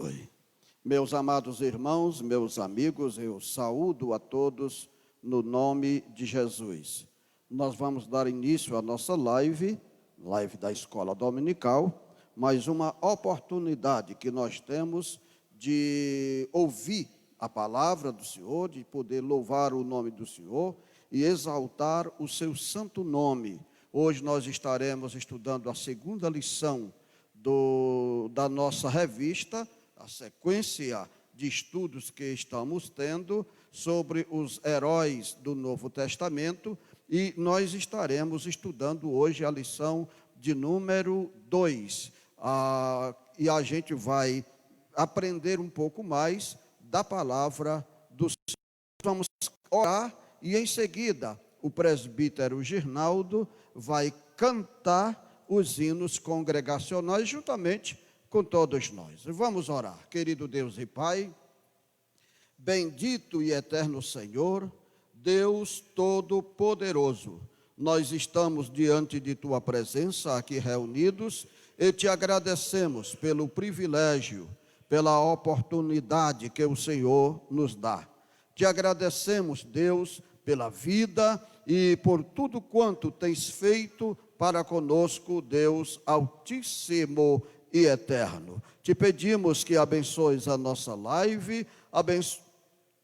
Oi. Meus amados irmãos, meus amigos, eu saúdo a todos no nome de Jesus. Nós vamos dar início à nossa live da Escola Dominical, mais uma oportunidade que nós temos de ouvir a palavra do Senhor, de poder louvar o nome do Senhor e exaltar o seu santo nome. Hoje nós estaremos estudando a segunda lição da nossa revista, a sequência de estudos que estamos tendo sobre os heróis do Novo Testamento, e nós estaremos estudando hoje a lição de número 2. E a gente vai aprender um pouco mais da palavra do Senhor. Vamos orar e em seguida o presbítero Girnaldo vai cantar os hinos congregacionais juntamente com todos nós. Vamos orar. Querido Deus e Pai, bendito e eterno Senhor, Deus Todo-Poderoso, nós estamos diante de Tua presença aqui reunidos e te agradecemos pelo privilégio, pela oportunidade que o Senhor nos dá. Te agradecemos, Deus, pela vida e por tudo quanto tens feito para conosco, Deus Altíssimo e eterno. Te pedimos que abençoes a nossa live,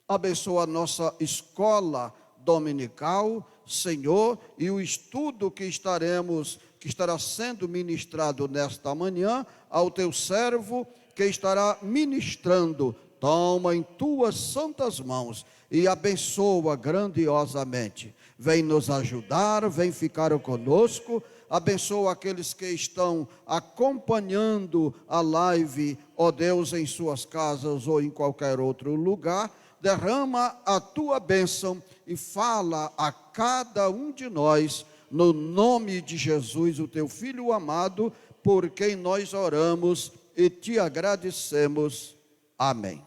abençoa a nossa escola dominical, Senhor, e o estudo que estará sendo ministrado nesta manhã ao teu servo que estará ministrando. Toma em tuas santas mãos e abençoa grandiosamente. Vem nos ajudar, vem ficar conosco. Abençoa aqueles que estão acompanhando a live, ó Deus, em suas casas ou em qualquer outro lugar. Derrama a tua bênção e fala a cada um de nós, no nome de Jesus, o teu Filho amado, por quem nós oramos e te agradecemos. Amém.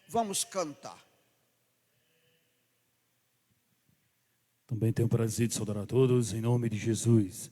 Vamos cantar. Também tenho o prazer de saudar a todos em nome de Jesus.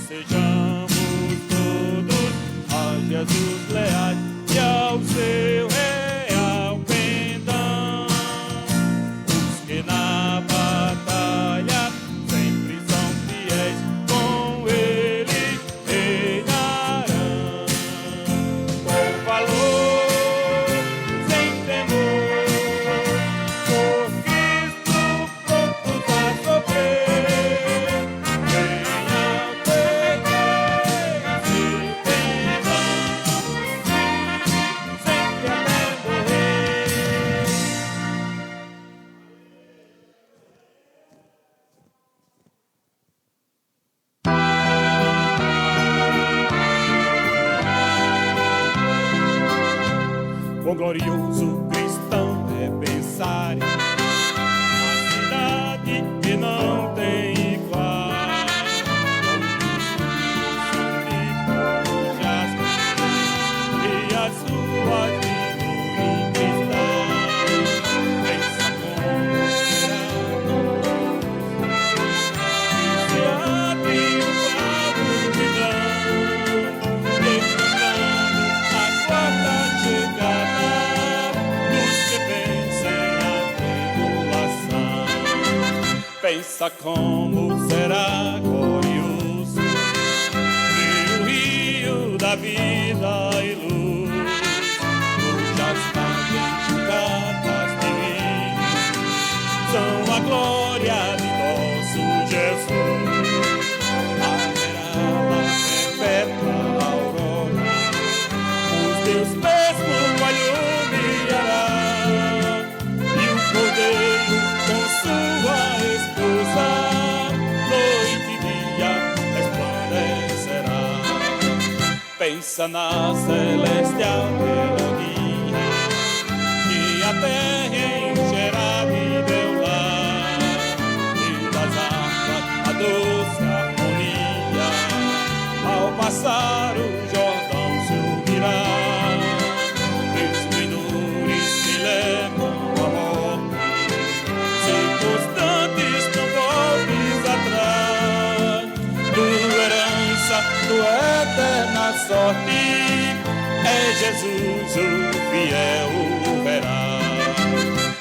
Sejamos todos glorioso cristão é pensar na cidade que não tem igual, e as suas virtudes cristais. Pensa como será que se abre o quadro de grão, esperando a quarta chegada dos que vencem a tribulação. Pensa como será glorioso o rio da vida e luz, cujas margens julgadas de mim são a glória de nosso Jesus. Haverá lá perpétua aurora, os Deus mesmo a iluminará, e o Cordeiro com sua esposa, noite e dia resplandecerá. Pensa na celestial melodia que a terra encherá de teu lar, e das harpas a doce harmonia, ao passar o Jordão subirá. Desmenores que levam a morte, circunstantes não voltes atrás, tua herança, tua eterna sorte, é Jesus o fiel verá.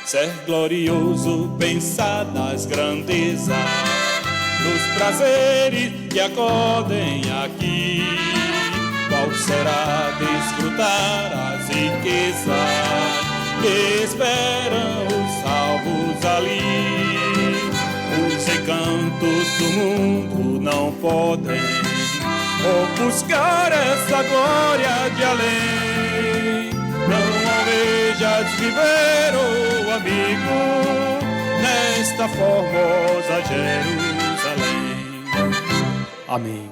Ser glorioso, pensar nas grandezas, nos prazeres que acodem aqui. Qual será desfrutar as riquezas que esperam os salvos ali? Os encantos do mundo não podem ofuscar essa glória de além. Não almejas viver, oh amigo, nesta formosa Jerusalém. Amém.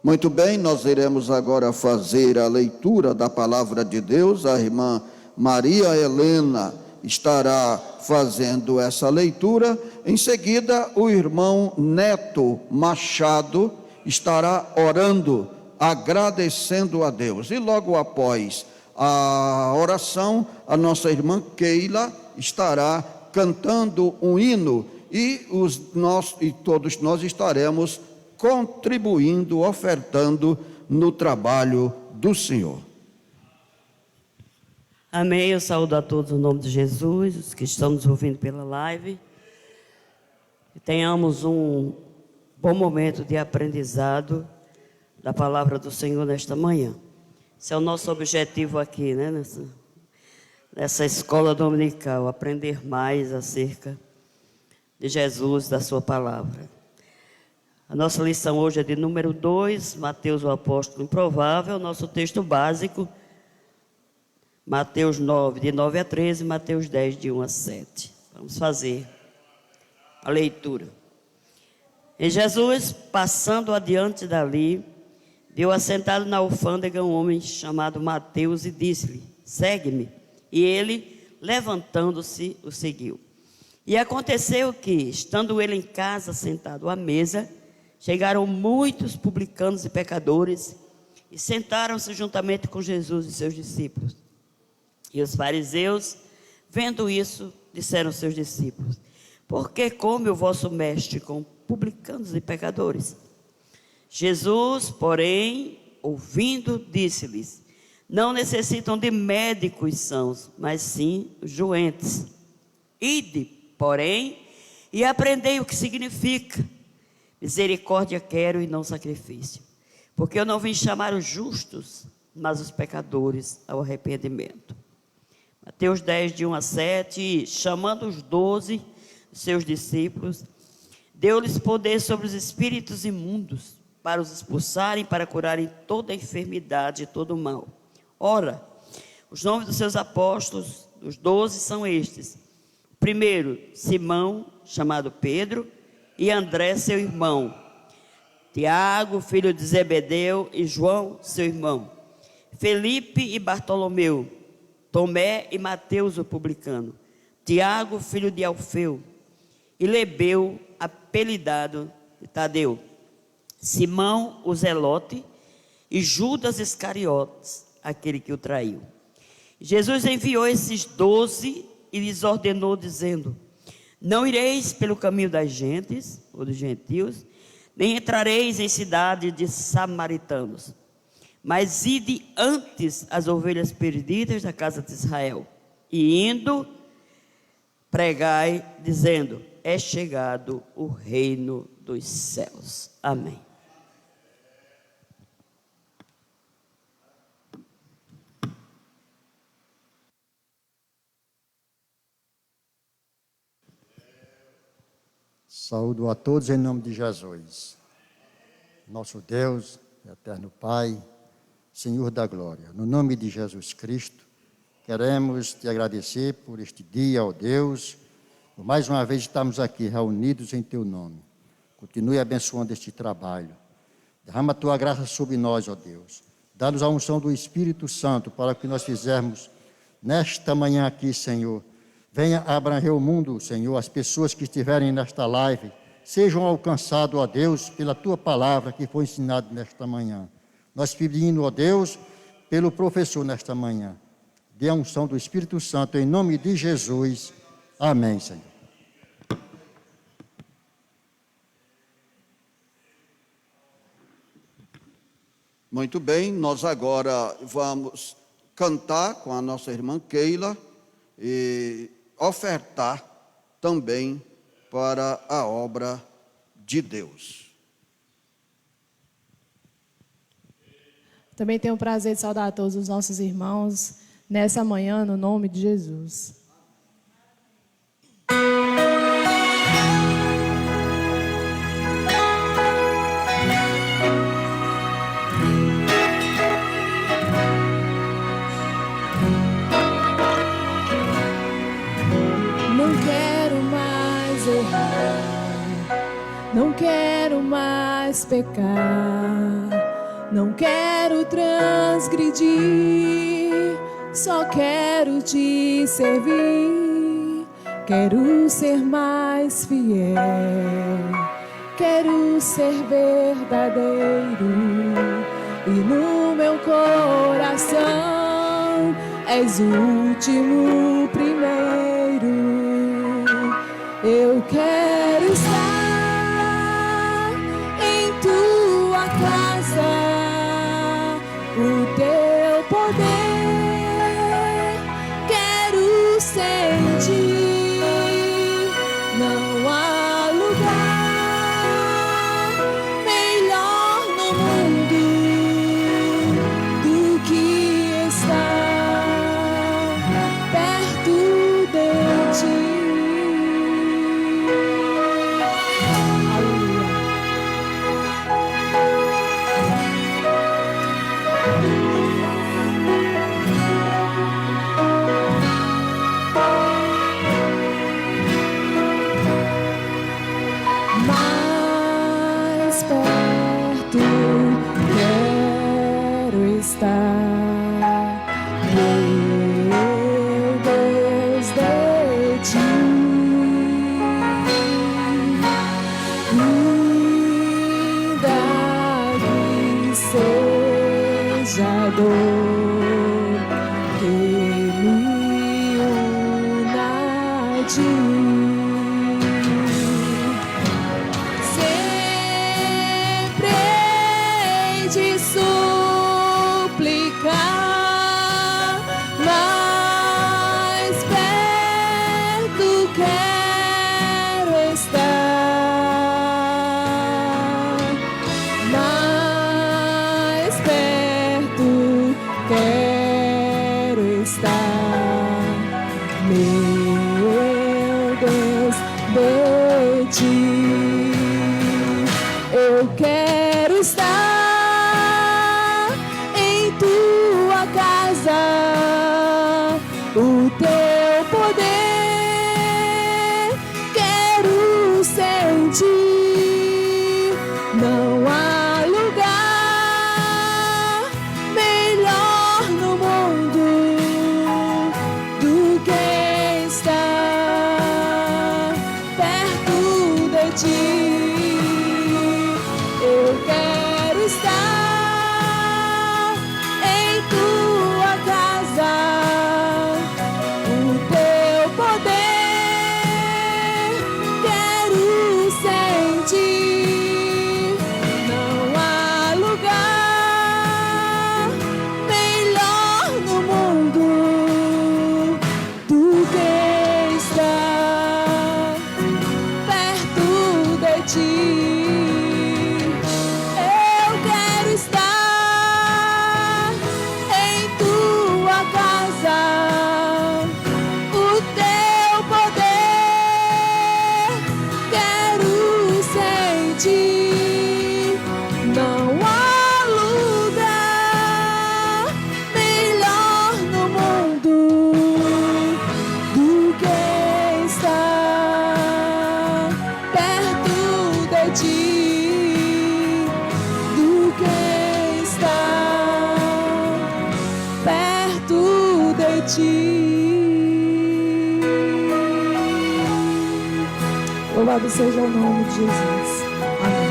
Muito bem, nós iremos agora fazer a leitura da palavra de Deus. A irmã Maria Helena estará fazendo essa leitura. Em seguida, o irmão Neto Machado estará orando, agradecendo a Deus. E logo após a oração, a nossa irmã Keila estará cantando um hino e todos nós estaremos contribuindo, ofertando no trabalho do Senhor. Amém. Eu saúdo a todos no nome de Jesus, os que estão nos ouvindo pela live. Que tenhamos um bom momento de aprendizado da palavra do Senhor nesta manhã. Esse é o nosso objetivo aqui, né? Nessa escola dominical, aprender mais acerca de Jesus, da sua palavra. A nossa lição hoje é de número 2, Mateus o apóstolo improvável. Nosso texto básico, Mateus 9, de 9 a 13, Mateus 10, de 1 a 7. Vamos fazer a leitura. E Jesus, passando adiante dali, viu assentado na alfândega um homem chamado Mateus e disse-lhe: segue-me. E ele, levantando-se, o seguiu. E aconteceu que, estando ele em casa, sentado à mesa, chegaram muitos publicanos e pecadores e sentaram-se juntamente com Jesus e seus discípulos. E os fariseus, vendo isso, disseram aos seus discípulos: por que come o vosso mestre com publicanos e pecadores? Jesus, porém, ouvindo, disse-lhes: não necessitam de médicos sãos, mas sim os doentes. Ide, porém, e aprendei o que significa: misericórdia quero e não sacrifício, porque eu não vim chamar os justos, mas os pecadores ao arrependimento. Mateus 10, de 1 a 7, e chamando os 12, seus discípulos, deu-lhes poder sobre os espíritos imundos, para os expulsarem, para curarem toda a enfermidade e todo o mal. Ora, os nomes dos seus apóstolos, os 12, são estes: primeiro, Simão, chamado Pedro, e André, seu irmão, Tiago, filho de Zebedeu, e João, seu irmão, Felipe e Bartolomeu, Tomé e Mateus, o publicano, Tiago, filho de Alfeu, e Lebeu, apelidado de Tadeu, Simão, o Zelote, e Judas Iscariotes, aquele que o traiu. Jesus enviou esses 12 e lhes ordenou, dizendo: não ireis pelo caminho das gentes, ou dos gentios, nem entrareis em cidade de samaritanos, mas ide antes as ovelhas perdidas da casa de Israel, e indo, pregai, dizendo: é chegado o reino dos céus. Amém. Saúdo a todos em nome de Jesus. Nosso Deus, eterno Pai, Senhor da glória, no nome de Jesus Cristo, queremos te agradecer por este dia, ó Deus, por mais uma vez estarmos aqui reunidos em teu nome. Continue abençoando este trabalho. Derrama a tua graça sobre nós, ó Deus. Dá-nos a unção do Espírito Santo para que nós fizermos nesta manhã aqui, Senhor. Venha abranger o mundo, Senhor, as pessoas que estiverem nesta live, sejam alcançados, ó Deus, pela tua palavra que foi ensinada nesta manhã. Nós pedimos, ó Deus, pelo professor nesta manhã, dê a unção do Espírito Santo, em nome de Jesus. Amém, Senhor. Muito bem, nós agora vamos cantar com a nossa irmã Keila e ofertar também para a obra de Deus. Também tenho o prazer de saudar a todos os nossos irmãos nessa manhã, no nome de Jesus. Não quero mais pecar, não quero transgredir, só quero te servir. Quero ser mais fiel, quero ser verdadeiro, e no meu coração és o último primeiro. Eu quero estar em tua casa, o teu poder quero sentir. Não há lugar melhor no mundo do que estar perto de ti. Mais perto quero estar, meu Deus, de ti. Ainda que seja dor que me una a ti. Sempre hei de suplicar, mais perto quero estar, mais perto quero estar, meu Deus, de ti. Eu quero estar em tua casa, o teu poder quero sentir. Não há ti. Eu quero estar em tua casa. O teu poder quero sentir. Não há lugar melhor no mundo do que estar perto de ti, do que estar perto de ti. Louvado seja o nome de Jesus. Amém.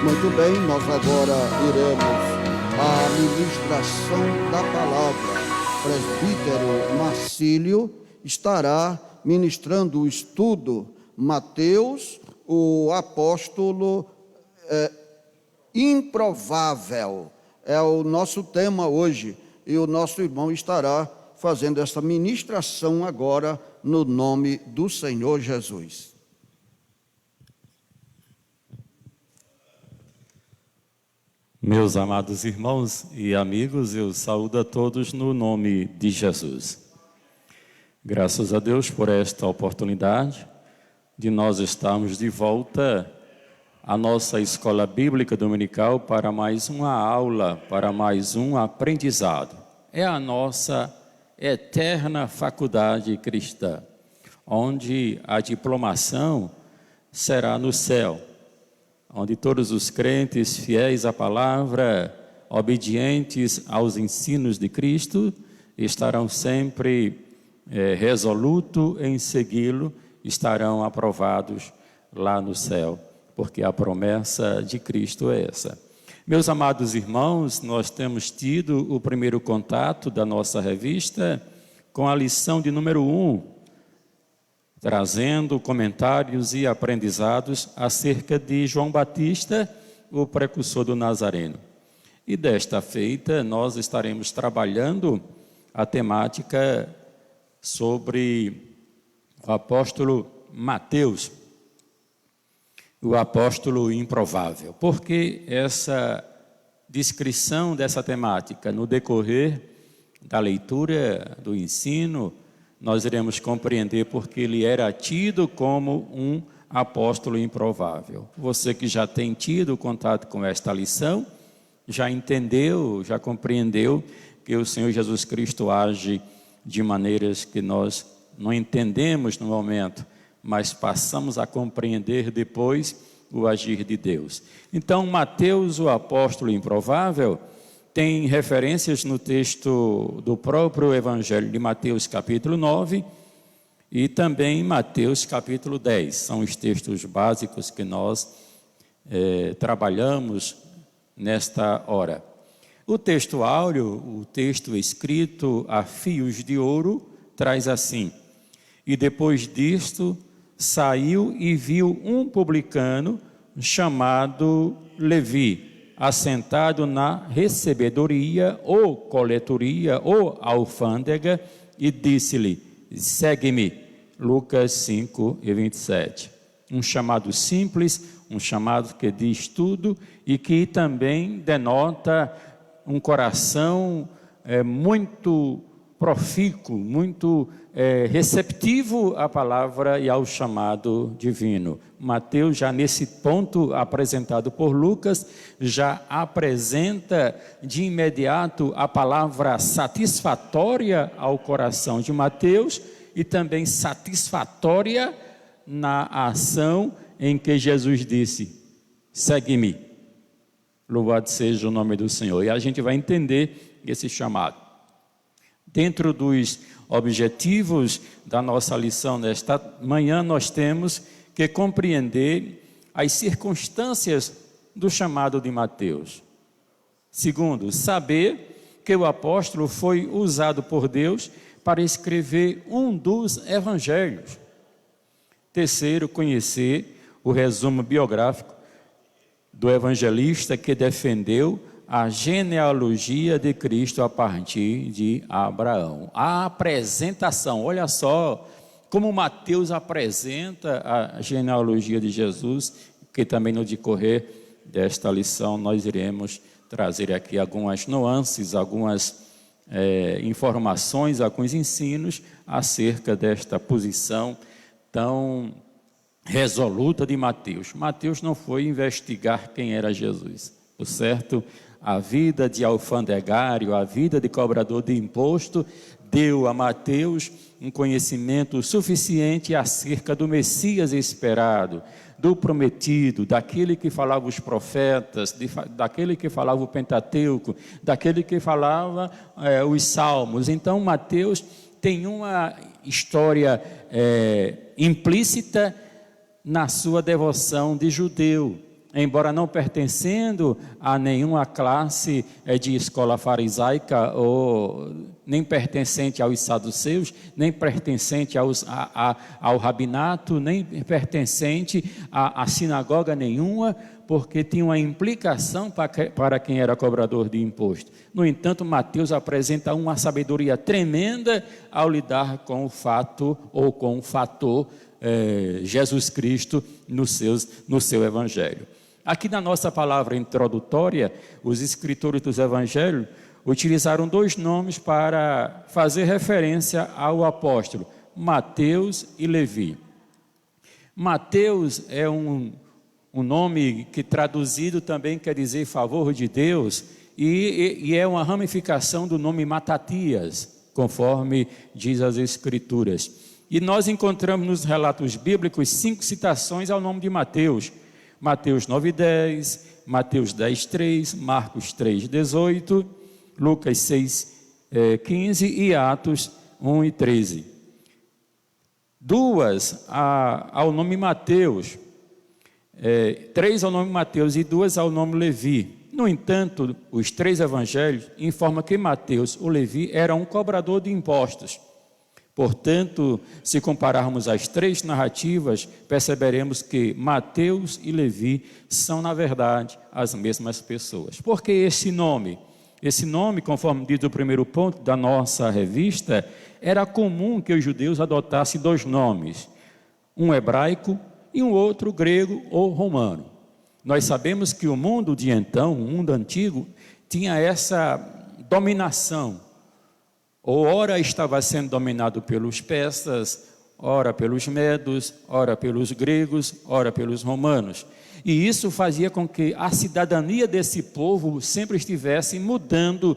Muito bem, nós agora iremos à ministração da palavra. O presbítero Marcílio estará ministrando o estudo Mateus, o apóstolo improvável. É o nosso tema hoje e o nosso irmão estará fazendo essa ministração agora no nome do Senhor Jesus. Meus amados irmãos e amigos, eu saúdo a todos no nome de Jesus. Graças a Deus por esta oportunidade de nós estarmos de volta à nossa escola bíblica dominical para mais uma aula, para mais um aprendizado. É a nossa eterna faculdade cristã, onde a diplomação será no céu, onde todos os crentes fiéis à palavra, obedientes aos ensinos de Cristo, estarão sempre resolutos em segui-lo, estarão aprovados lá no céu, porque a promessa de Cristo é essa. Meus amados irmãos, nós temos tido o primeiro contato da nossa revista com a lição de número 1, trazendo comentários e aprendizados acerca de João Batista, o precursor do Nazareno. E desta feita nós estaremos trabalhando a temática sobre o apóstolo Mateus, o apóstolo improvável. Por que essa descrição dessa temática? No decorrer da leitura, do ensino, nós iremos compreender porque ele era tido como um apóstolo improvável. Você que já tem tido contato com esta lição, já entendeu, já compreendeu que o Senhor Jesus Cristo age de maneiras que nós não entendemos no momento, mas passamos a compreender depois o agir de Deus. Então, Mateus, o apóstolo improvável, tem referências no texto do próprio Evangelho de Mateus, capítulo 9, e também Mateus, capítulo 10. São os textos básicos que nós trabalhamos nesta hora. O texto áureo, o texto escrito a fios de ouro, traz assim: e depois disto saiu e viu um publicano chamado Levi, assentado na recebedoria ou coletoria ou alfândega, e disse-lhe: segue-me. Lucas 5:27. Um chamado simples, um chamado que diz tudo e que também denota um coração muito profícuo, muito receptivo à palavra e ao chamado divino. Mateus, já nesse ponto apresentado por Lucas, já apresenta de imediato a palavra satisfatória ao coração de Mateus e também satisfatória na ação em que Jesus disse: segue-me. Louvado seja o nome do Senhor. E a gente vai entender esse chamado. Dentro dos objetivos da nossa lição nesta manhã, nós temos que compreender as circunstâncias do chamado de Mateus. Segundo, saber que o apóstolo foi usado por Deus para escrever um dos evangelhos. Terceiro, conhecer o resumo biográfico do evangelista que defendeu a genealogia de Cristo a partir de Abraão. A apresentação, olha só como Mateus apresenta a genealogia de Jesus, que também no decorrer desta lição nós iremos trazer aqui algumas nuances, algumas informações, alguns ensinos acerca desta posição tão resoluta de Mateus. Mateus não foi investigar quem era Jesus, o certo? A vida de alfandegário, a vida de cobrador de imposto, deu a Mateus um conhecimento suficiente acerca do Messias esperado, do prometido, daquele que falava os profetas, daquele que falava o Pentateuco, daquele que falava os Salmos. Então, Mateus tem uma história implícita na sua devoção de judeu, embora não pertencendo a nenhuma classe de escola farisaica, ou nem pertencente aos saduceus, nem pertencente ao rabinato, nem pertencente a sinagoga nenhuma, porque tinha uma implicação para quem era cobrador de imposto. No entanto, Mateus apresenta uma sabedoria tremenda ao lidar com o fato, ou com o fator Jesus Cristo no seu evangelho. Aqui na nossa palavra introdutória, os escritores dos evangelhos utilizaram dois nomes para fazer referência ao apóstolo, Mateus e Levi. Mateus é um nome que traduzido também quer dizer favor de Deus, e é uma ramificação do nome Matatias, conforme diz as escrituras. E nós encontramos nos relatos bíblicos 5 citações ao nome de Mateus. Mateus 9:10, Mateus 10:3, Marcos 3:18, Lucas 6:15 e Atos 1:13. 2 ao nome Mateus, 3 ao nome Mateus e 2 ao nome Levi. No entanto, os 3 evangelhos informam que Mateus, o Levi, era um cobrador de impostos. Portanto, se compararmos as 3 narrativas, perceberemos que Mateus e Levi são, na verdade, as mesmas pessoas. Por que esse nome? Esse nome, conforme diz o primeiro ponto da nossa revista, era comum que os judeus adotassem 2 nomes, um hebraico e um outro grego ou romano. Nós sabemos que o mundo de então, o mundo antigo, tinha essa dominação. Ou ora estava sendo dominado pelos persas, ora pelos medos, ora pelos gregos, ora pelos romanos. E isso fazia com que a cidadania desse povo sempre estivesse mudando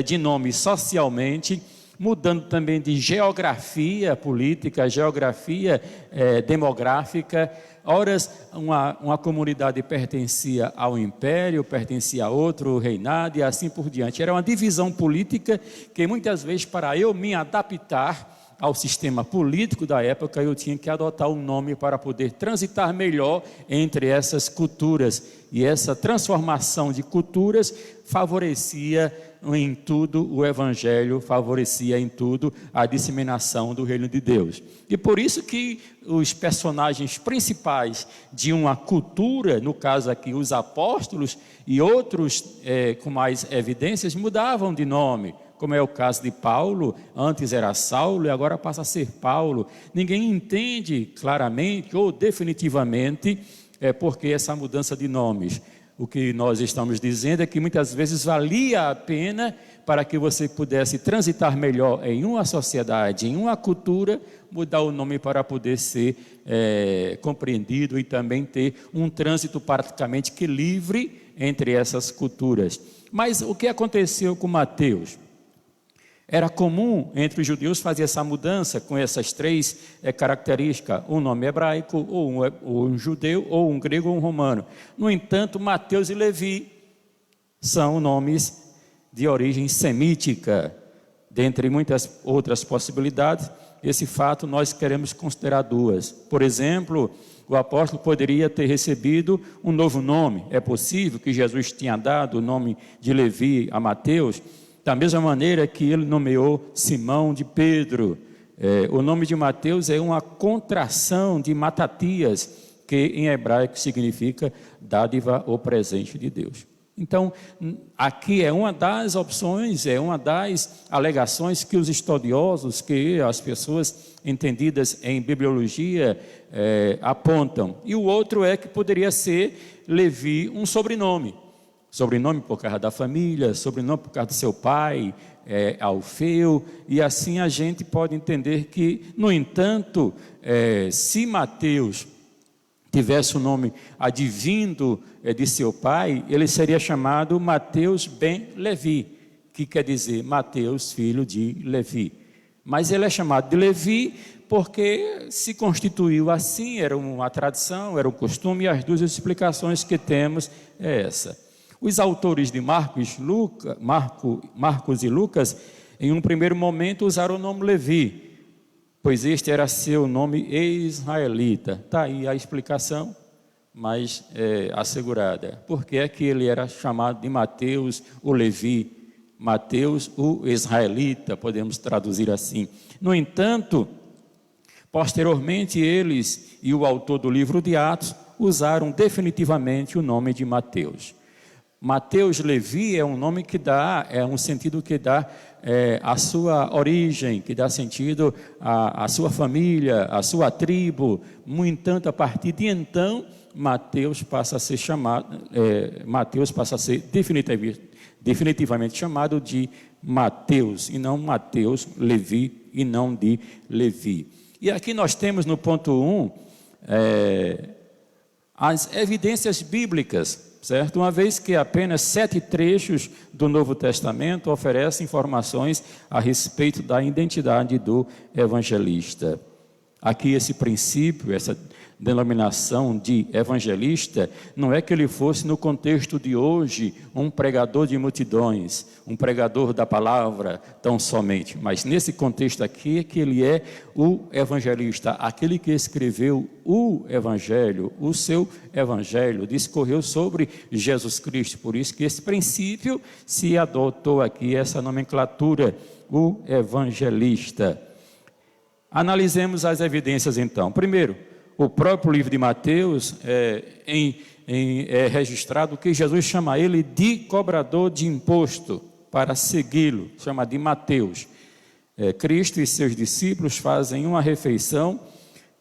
de nome socialmente, mudando também de geografia política, geografia demográfica. Horas uma comunidade pertencia ao império, pertencia a outro reinado e assim por diante. Era uma divisão política que muitas vezes, para eu me adaptar ao sistema político da época, eu tinha que adotar um nome para poder transitar melhor entre essas culturas. E essa transformação de culturas favorecia em tudo o evangelho, favorecia em tudo a disseminação do reino de Deus. E por isso que os personagens principais de uma cultura, no caso aqui os apóstolos e outros com mais evidências, mudavam de nome, como é o caso de Paulo. Antes era Saulo e agora passa a ser Paulo. Ninguém entende claramente ou definitivamente porque essa mudança de nomes. O que nós estamos dizendo é que muitas vezes valia a pena, para que você pudesse transitar melhor em uma sociedade, em uma cultura, mudar o nome para poder ser compreendido e também ter um trânsito praticamente que livre entre essas culturas. Mas o que aconteceu com Mateus? Era comum entre os judeus fazer essa mudança com essas 3 características, um nome hebraico, ou um judeu, ou um grego, ou um romano. No entanto, Mateus e Levi são nomes de origem semítica. Dentre muitas outras possibilidades, esse fato nós queremos considerar 2. Por exemplo, o apóstolo poderia ter recebido um novo nome. É possível que Jesus tenha dado o nome de Levi a Mateus, da mesma maneira que ele nomeou Simão de Pedro. O nome de Mateus é uma contração de Matatias, que em hebraico significa dádiva ou presente de Deus. Então, aqui é uma das opções, é uma das alegações que os estudiosos, que as pessoas entendidas em bibliologia apontam. E o outro é que poderia ser Levi um sobrenome. Sobrenome por causa da família, sobrenome por causa do seu pai, Alfeu, e assim a gente pode entender que, no entanto, se Mateus tivesse o nome advindo de seu pai, ele seria chamado Mateus ben Levi, que quer dizer Mateus, filho de Levi. Mas ele é chamado de Levi porque se constituiu assim, era uma tradição, era um costume, e as duas explicações que temos é essa. Os autores de Marcos e Lucas, em um primeiro momento, usaram o nome Levi, pois este era seu nome israelita. Está aí a explicação, mas assegurada. Por que é que ele era chamado de Mateus, o Levi? Mateus, o israelita, podemos traduzir assim. No entanto, posteriormente, eles e o autor do livro de Atos usaram definitivamente o nome de Mateus. Mateus Levi é um nome que dá, é um sentido que dá a sua origem, que dá sentido à sua família, à sua tribo. No entanto, a partir de então, Mateus passa a ser chamado, definitivamente chamado de Mateus, e não Mateus Levi, e não de Levi. E aqui nós temos no ponto 1, as evidências bíblicas, certo? Uma vez que apenas 7 trechos do Novo Testamento oferecem informações a respeito da identidade do evangelista. Aqui esse princípio, essa denominação de evangelista, não é que ele fosse, no contexto de hoje, um pregador de multidões, um pregador da palavra tão somente, mas nesse contexto aqui é que ele é o evangelista, aquele que escreveu o evangelho, o seu evangelho, discorreu sobre Jesus Cristo. Por isso que esse princípio se adotou aqui, essa nomenclatura, o evangelista. Analisemos as evidências então. Primeiro, o próprio livro de Mateus é registrado que Jesus chama ele de cobrador de imposto para segui-lo, chama de Mateus. Cristo e seus discípulos fazem uma refeição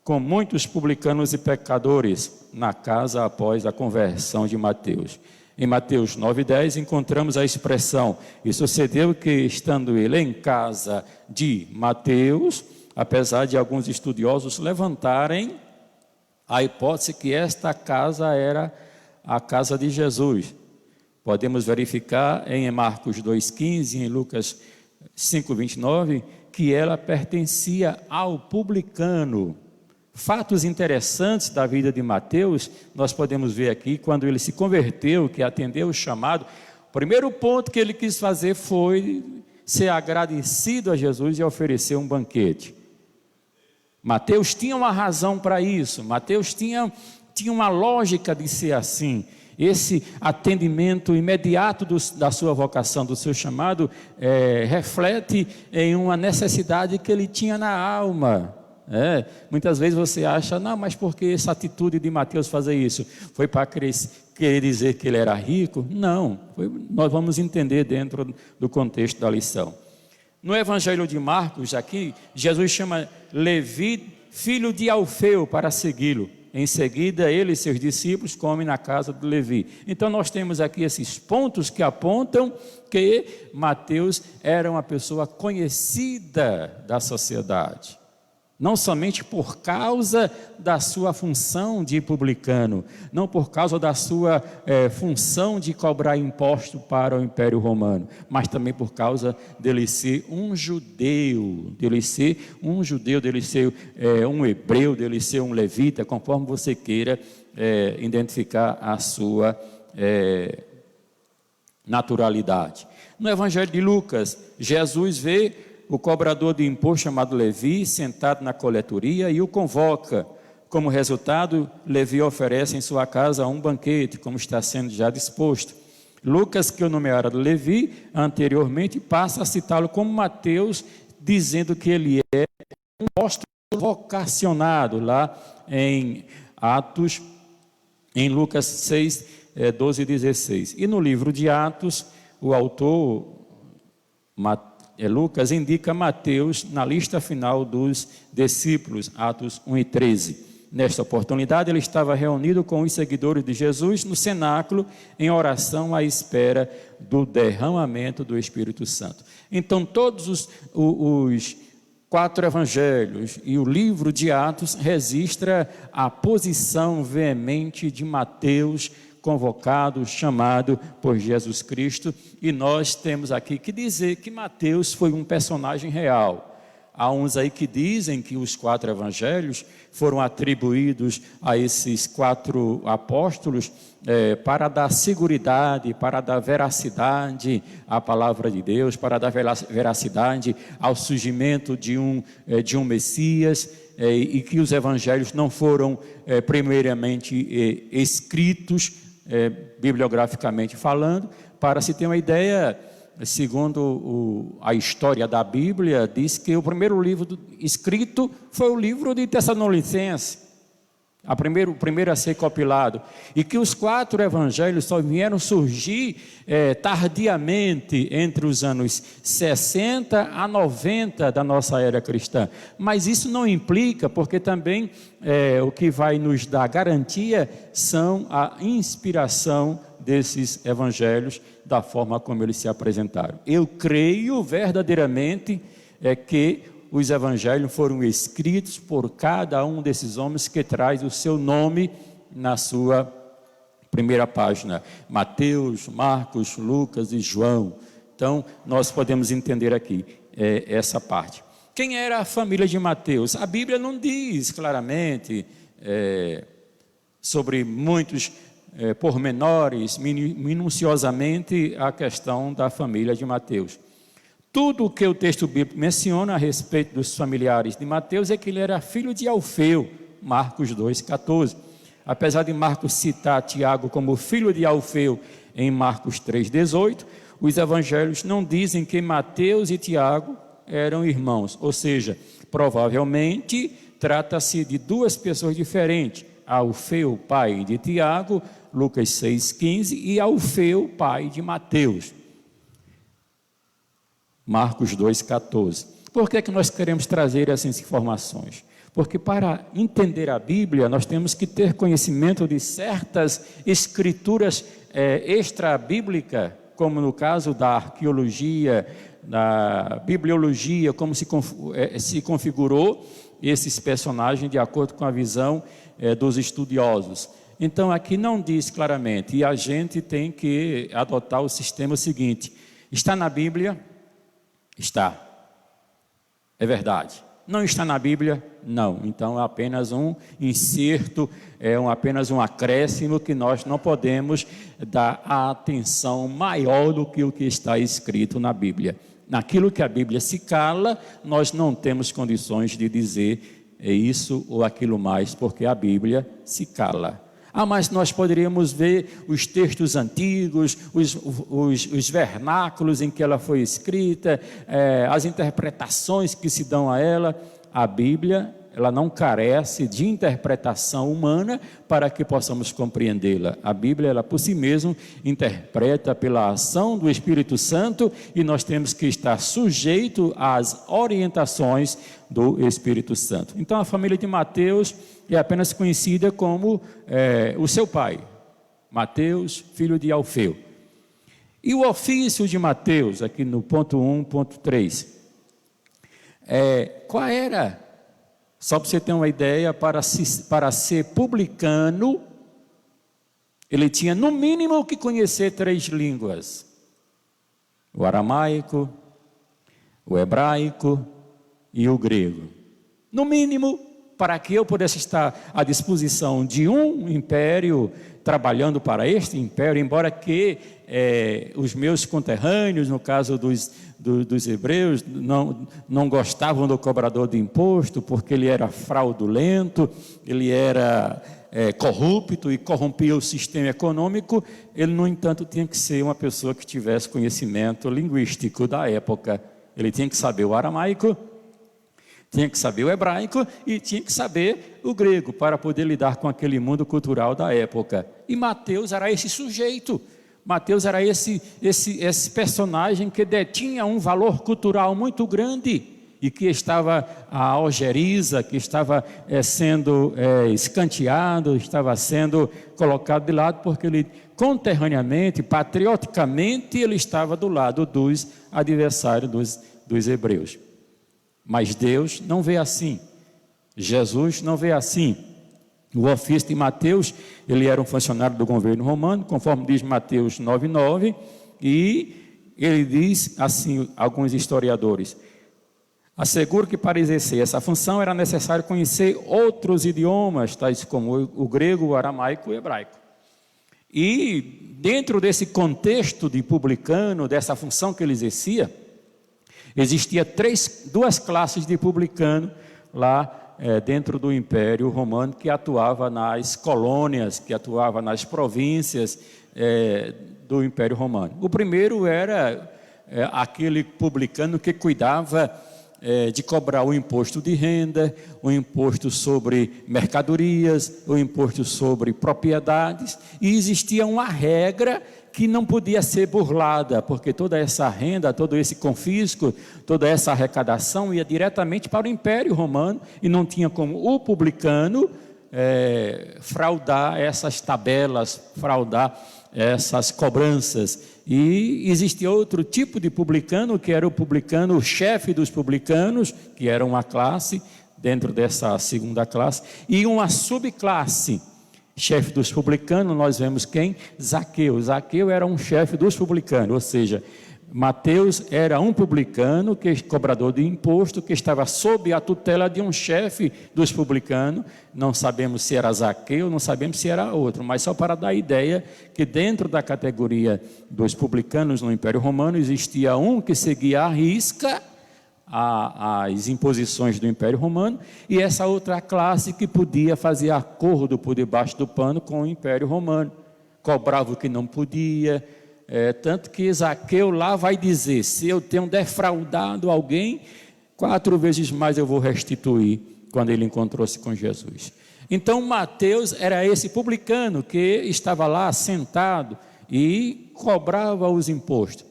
com muitos publicanos e pecadores na casa após a conversão de Mateus. Em Mateus 9:10 encontramos a expressão: e sucedeu que, estando ele em casa de Mateus, apesar de alguns estudiosos levantarem a hipótese que esta casa era a casa de Jesus. Podemos verificar em Marcos 2,15 e em Lucas 5,29 que ela pertencia ao publicano. Fatos interessantes da vida de Mateus, nós podemos ver aqui, quando ele se converteu, que atendeu o chamado, o primeiro ponto que ele quis fazer foi ser agradecido a Jesus e oferecer um banquete. Mateus tinha uma razão para isso, Mateus tinha uma lógica de ser assim. Esse atendimento imediato da sua vocação, do seu chamado, reflete em uma necessidade que ele tinha na alma. Muitas vezes você acha, não, mas por que essa atitude de Mateus fazer isso? Foi para querer dizer que ele era rico? Não, nós vamos entender dentro do contexto da lição. No Evangelho de Marcos, aqui, Jesus chama Levi, filho de Alfeu, para segui-lo. Em seguida, ele e seus discípulos comem na casa de Levi. Então, nós temos aqui esses pontos que apontam que Mateus era uma pessoa conhecida da sociedade. Não somente por causa da sua função de publicano, não por causa da sua função de cobrar imposto para o Império Romano, mas também por causa dele ser um judeu, dele ser um hebreu, dele ser um levita, conforme você queira identificar a sua naturalidade. No Evangelho de Lucas, Jesus vê o cobrador de imposto chamado Levi sentado na coletoria e o convoca. Como resultado, Levi oferece em sua casa um banquete, como está sendo já disposto. Lucas, que o nomeara Levi anteriormente, passa a citá-lo como Mateus, dizendo que ele é um apóstolo vocacionado, lá em Atos, em Lucas 6, 12 e 16. E no livro de Atos, o autor, Lucas, indica Mateus na lista final dos discípulos, Atos 1 e 13. Nesta oportunidade, ele estava reunido com os seguidores de Jesus no cenáculo, em oração à espera do derramamento do Espírito Santo. Então, todos os 4 evangelhos e o livro de Atos registra a posição veemente de Mateus, convocado, chamado por Jesus Cristo, e nós temos aqui que dizer que Mateus foi um personagem real. Há uns aí que dizem que os 4 evangelhos foram atribuídos a esses 4 apóstolos para dar seguridade, para dar veracidade à palavra de Deus, para dar veracidade ao surgimento de um Messias, e que os evangelhos não foram primeiramente escritos, bibliograficamente falando. Para se ter uma ideia, segundo a história da Bíblia, diz que o primeiro livro escrito foi o livro de Tessalonicenses, o primeiro a ser compilado, e que os 4 evangelhos só vieram surgir tardiamente, entre os anos 60 a 90 da nossa era cristã. Mas isso não implica, porque também o que vai nos dar garantia são a inspiração desses evangelhos, da forma como eles se apresentaram. Eu creio verdadeiramente que os evangelhos foram escritos por cada um desses homens que traz o seu nome na sua primeira página: Mateus, Marcos, Lucas e João. Então, nós podemos entender aqui essa parte. Quem era a família de Mateus? A Bíblia não diz claramente sobre muitos pormenores, minuciosamente, a questão da família de Mateus. Tudo o que o texto bíblico menciona a respeito dos familiares de Mateus é que ele era filho de Alfeu, Marcos 2,14. Apesar de Marcos citar Tiago como filho de Alfeu em Marcos 3,18, os evangelhos não dizem que Mateus e Tiago eram irmãos, ou seja, provavelmente trata-se de 2 pessoas diferentes: Alfeu, pai de Tiago, Lucas 6,15, e Alfeu, pai de Mateus, Marcos 2,14. Por que nós queremos trazer essas informações? Porque para entender a Bíblia, nós temos que ter conhecimento de certas escrituras extra-bíblicas, como no caso da arqueologia, da bibliologia, como se configurou esses personagens de acordo com a visão dos estudiosos. Então aqui não diz claramente, e a gente tem que adotar o sistema seguinte: está na Bíblia? Está. É verdade. Não está na Bíblia? Não. Então é apenas um inserto, apenas um acréscimo que nós não podemos dar a atenção maior do que o que está escrito na Bíblia. Naquilo que a Bíblia se cala, nós não temos condições de dizer isso ou aquilo mais, porque a Bíblia se cala. Mas nós poderíamos ver os textos antigos, os vernáculos em que ela foi escrita, as interpretações que se dão a ela. A Bíblia, ela não carece de interpretação humana para que possamos compreendê-la. A Bíblia, ela por si mesma interpreta pela ação do Espírito Santo, e nós temos que estar sujeito às orientações do Espírito Santo. Então a família de Mateus é apenas conhecida como o seu pai, Mateus, filho de Alfeu. E o ofício de Mateus, aqui no ponto 1, ponto 3, qual era? Só para você ter uma ideia, para ser publicano, ele tinha no mínimo que conhecer 3 línguas: o aramaico, o hebraico e o grego. No mínimo, para que eu pudesse estar à disposição de um império, trabalhando para este império, embora que os meus conterrâneos, no caso dos hebreus, não gostavam do cobrador de imposto, porque ele era fraudulento, ele era corrupto e corrompia o sistema econômico. Ele, no entanto, tinha que ser uma pessoa que tivesse conhecimento linguístico da época. Ele tinha que saber o aramaico, Tinha que saber o hebraico e tinha que saber o grego para poder lidar com aquele mundo cultural da época. E Mateus era esse sujeito. Mateus era esse personagem que detinha um valor cultural muito grande e que estava a algeriza, que estava sendo escanteado, estava sendo colocado de lado, porque ele conterraneamente, patrioticamente, ele estava do lado dos adversários dos hebreus. Mas Deus não vê assim, Jesus não vê assim. O ofício de Mateus, ele era um funcionário do governo romano, conforme diz Mateus 9,9, e ele diz assim, alguns historiadores: asseguro que para exercer essa função era necessário conhecer outros idiomas, tais como o grego, o aramaico e o hebraico. E dentro desse contexto de publicano, dessa função que ele exercia, existia duas classes de publicano lá dentro do Império Romano, que atuava nas colônias, que atuava nas províncias do Império Romano. O primeiro era aquele publicano que cuidava de cobrar o imposto de renda, o imposto sobre mercadorias, o imposto sobre propriedades, e existia uma regra que não podia ser burlada, porque toda essa renda, todo esse confisco, toda essa arrecadação ia diretamente para o Império Romano, e não tinha como o publicano fraudar essas tabelas, fraudar essas cobranças. E existia outro tipo de publicano, que era o publicano, o chefe dos publicanos, que era uma classe dentro dessa segunda classe, e uma subclasse. Chefe dos publicanos, nós vemos quem? Zaqueu. Zaqueu era um chefe dos publicanos, ou seja, Mateus era um publicano, cobrador de imposto, que estava sob a tutela de um chefe dos publicanos. Não sabemos se era Zaqueu, não sabemos se era outro, mas só para dar a ideia que dentro da categoria dos publicanos no Império Romano existia um que seguia à risca as imposições do Império Romano, e essa outra classe que podia fazer acordo por debaixo do pano com o Império Romano, cobrava o que não podia. Tanto que Zaqueu lá vai dizer: se eu tenho defraudado alguém, 4 vezes mais eu vou restituir, quando ele encontrou-se com Jesus. Então Mateus era esse publicano que estava lá sentado e cobrava os impostos.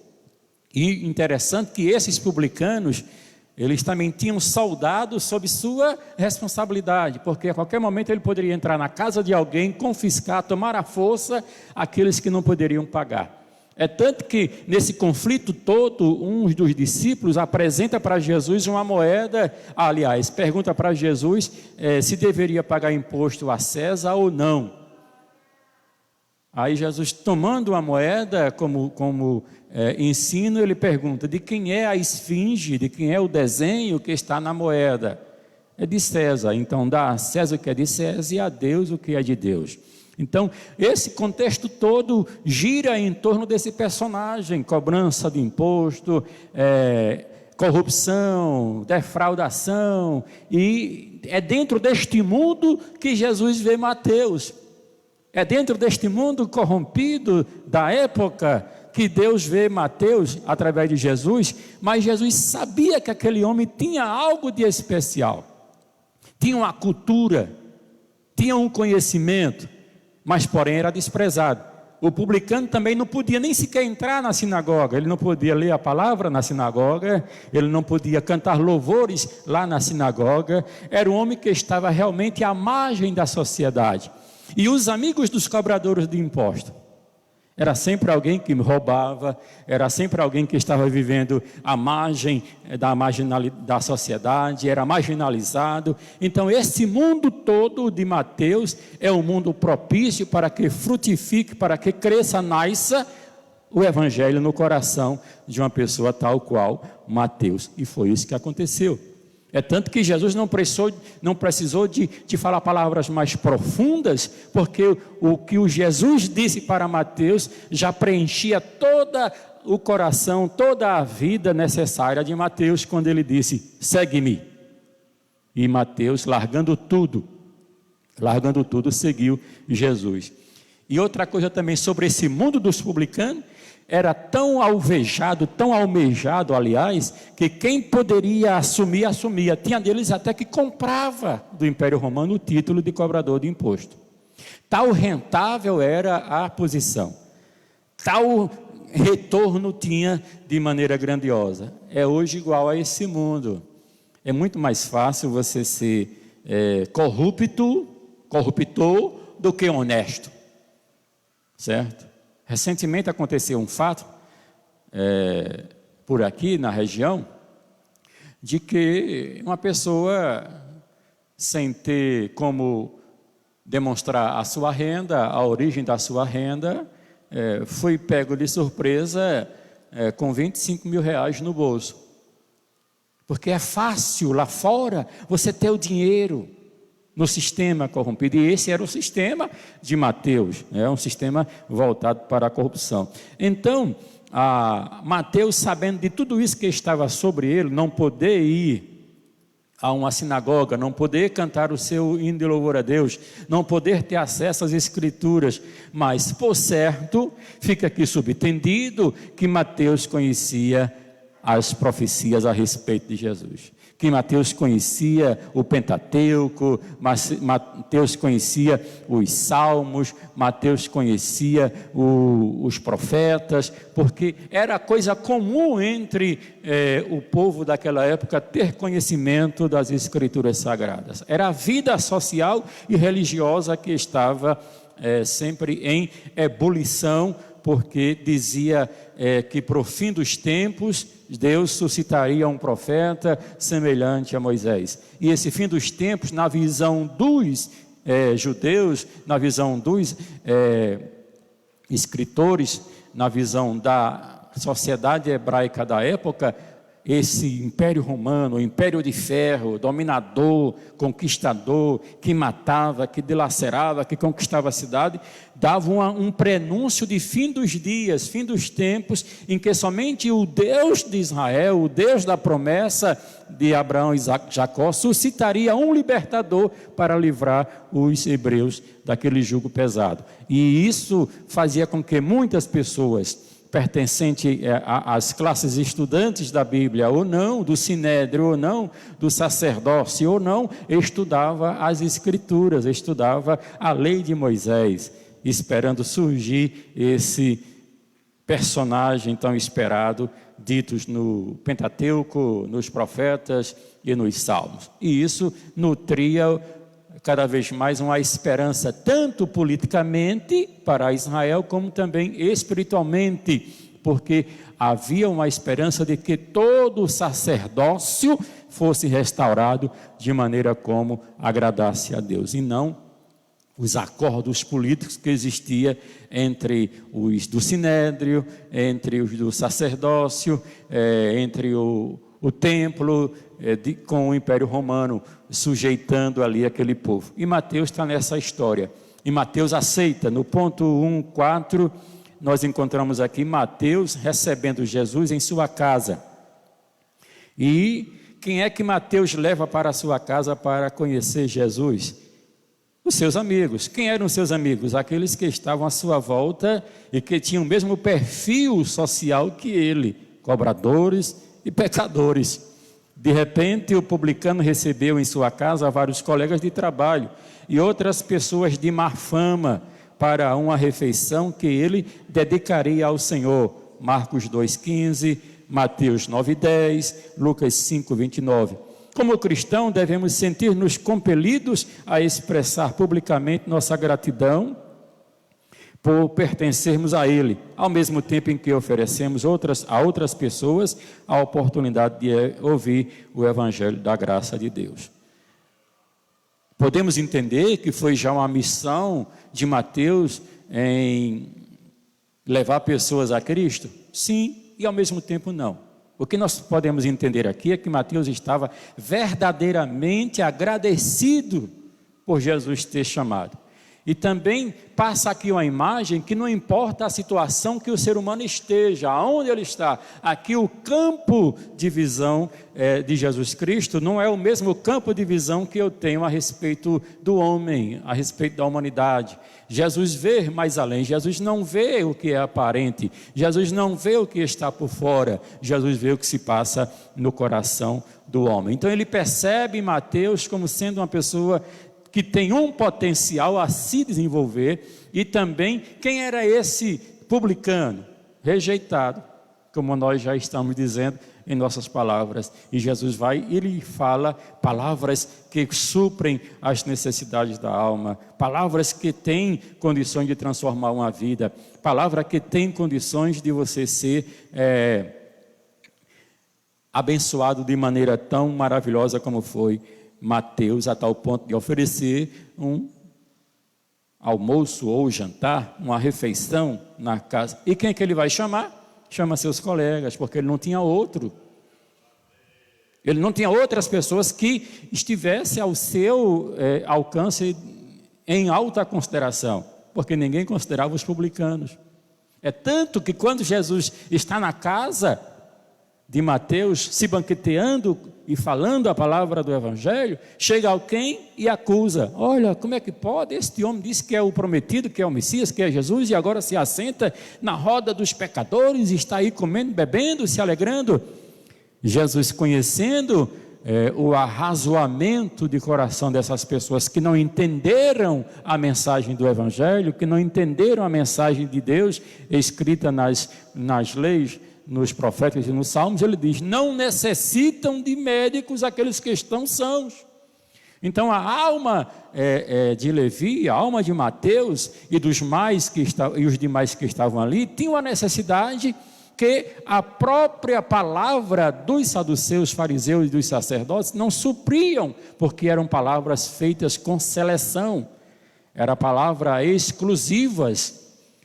E interessante que esses publicanos, eles também tinham soldados sob sua responsabilidade, porque a qualquer momento ele poderia entrar na casa de alguém, confiscar, tomar à força aqueles que não poderiam pagar. É tanto que nesse conflito todo, um dos discípulos apresenta para Jesus uma moeda, aliás, pergunta para Jesus se deveria pagar imposto a César ou não. Aí Jesus, tomando a moeda como ensino, ele pergunta: de quem é a esfinge, de quem é o desenho que está na moeda? É de César. Então dá a César o que é de César e a Deus o que é de Deus. Então esse contexto todo gira em torno desse personagem: cobrança de imposto, corrupção, defraudação. E é dentro deste mundo que Jesus vê Mateus. É dentro deste mundo corrompido da época que Deus vê Mateus através de Jesus, mas Jesus sabia que aquele homem tinha algo de especial, tinha uma cultura, tinha um conhecimento, mas porém era desprezado. O publicano também não podia nem sequer entrar na sinagoga, ele não podia ler a palavra na sinagoga, ele não podia cantar louvores lá na sinagoga. Era um homem que estava realmente à margem da sociedade. E os amigos dos cobradores de imposto, era sempre alguém que roubava, era sempre alguém que estava vivendo à margem da sociedade, era marginalizado. Então esse mundo todo de Mateus é um mundo propício para que frutifique, para que cresça, nasça o evangelho no coração de uma pessoa tal qual Mateus. E foi isso que aconteceu. É tanto que Jesus não precisou de falar palavras mais profundas, porque o que o Jesus disse para Mateus já preenchia todo o coração, toda a vida necessária de Mateus, quando ele disse: segue-me. E Mateus, largando tudo, seguiu Jesus. E outra coisa também sobre esse mundo dos publicanos, era tão alvejado, tão almejado, aliás, que quem poderia assumir, assumia. Tinha deles até que comprava do Império Romano o título de cobrador de imposto. Tal rentável era a posição, tal retorno tinha de maneira grandiosa. É hoje igual a esse mundo. É muito mais fácil você ser corruptor do que honesto, certo? Recentemente aconteceu um fato por aqui na região, de que uma pessoa, sem ter como demonstrar a sua renda, a origem da sua renda, foi pego de surpresa com 25 mil reais no bolso. Porque é fácil lá fora você ter o dinheiro no sistema corrompido. E esse era o sistema de Mateus, um sistema voltado para a corrupção. Então, Mateus, sabendo de tudo isso que estava sobre ele, não poder ir a uma sinagoga, não poder cantar o seu hino de louvor a Deus, não poder ter acesso às Escrituras, mas, por certo, fica aqui subtendido que Mateus conhecia as profecias a respeito de Jesus, que Mateus conhecia o Pentateuco, Mateus conhecia os Salmos, Mateus conhecia os profetas, porque era coisa comum entre o povo daquela época ter conhecimento das Escrituras Sagradas. Era a vida social e religiosa que estava sempre em ebulição, porque dizia que para o fim dos tempos Deus suscitaria um profeta semelhante a Moisés. E esse fim dos tempos, na visão dos judeus, na visão dos escritores, na visão da sociedade hebraica da época, esse Império Romano, o Império de Ferro, dominador, conquistador, que matava, que dilacerava, que conquistava a cidade, dava um prenúncio de fim dos dias, fim dos tempos, em que somente o Deus de Israel, o Deus da promessa de Abraão, Isaac e Jacó, suscitaria um libertador para livrar os hebreus daquele jugo pesado. E isso fazia com que muitas pessoas pertencente às classes estudantes da Bíblia, ou não, do Sinédrio, ou não, do sacerdócio, ou não, estudava as Escrituras, estudava a lei de Moisés, esperando surgir esse personagem tão esperado, ditos no Pentateuco, nos profetas e nos Salmos. E isso nutria cada vez mais uma esperança, tanto politicamente para Israel, como também espiritualmente, porque havia uma esperança de que todo o sacerdócio fosse restaurado de maneira como agradasse a Deus, e não os acordos políticos que existiam entre os do Sinédrio, entre os do sacerdócio, entre o templo, com o Império Romano, sujeitando ali aquele povo. E Mateus está nessa história. E Mateus aceita. No ponto 1,4, nós encontramos aqui Mateus recebendo Jesus em sua casa. E quem é que Mateus leva para a sua casa para conhecer Jesus? Os seus amigos. Quem eram os seus amigos? Aqueles que estavam à sua volta e que tinham o mesmo perfil social que ele, cobradores e pecadores. De repente, o publicano recebeu em sua casa vários colegas de trabalho e outras pessoas de má fama para uma refeição que ele dedicaria ao Senhor. Marcos 2,15, Mateus 9,10, Lucas 5,29. Como cristão, devemos sentir-nos compelidos a expressar publicamente nossa gratidão por pertencermos a Ele, ao mesmo tempo em que oferecemos a outras pessoas a oportunidade de ouvir o Evangelho da graça de Deus. Podemos entender que foi já uma missão de Mateus em levar pessoas a Cristo? Sim, e ao mesmo tempo não. O que nós podemos entender aqui é que Mateus estava verdadeiramente agradecido por Jesus ter chamado. E também passa aqui uma imagem que não importa a situação que o ser humano esteja, aonde ele está, aqui o campo de visão de Jesus Cristo não é o mesmo campo de visão que eu tenho a respeito do homem, a respeito da humanidade. Jesus vê mais além, Jesus não vê o que é aparente, Jesus não vê o que está por fora, Jesus vê o que se passa no coração do homem. Então ele percebe Mateus como sendo uma pessoa que tem um potencial a se desenvolver, e também quem era esse publicano, rejeitado, como nós já estamos dizendo em nossas palavras, e Jesus vai e ele fala palavras que suprem as necessidades da alma, palavras que têm condições de transformar uma vida, palavra que tem condições de você ser abençoado de maneira tão maravilhosa como foi Mateus, a tal ponto de oferecer um almoço ou jantar, uma refeição na casa. E quem é que ele vai chamar? Chama seus colegas, porque ele não tinha outro. Ele não tinha outras pessoas que estivessem ao seu alcance em alta consideração, porque ninguém considerava os publicanos. É tanto que quando Jesus está na casa de Mateus, se banqueteando e falando a palavra do Evangelho, chega alguém e acusa: olha, como é que pode? Este homem disse que é o prometido, que é o Messias, que é Jesus, e agora se assenta na roda dos pecadores, e está aí comendo, bebendo, se alegrando. Jesus, conhecendo o arrazoamento de coração dessas pessoas que não entenderam a mensagem do Evangelho, que não entenderam a mensagem de Deus escrita nas leis, nos profetas e nos salmos, ele diz: não necessitam de médicos aqueles que estão sãos. Então a alma de Levi, a alma de Mateus e os demais que estavam ali, tinham a necessidade que a própria palavra dos saduceus, fariseus e dos sacerdotes não supriam, porque eram palavras feitas com seleção, eram palavras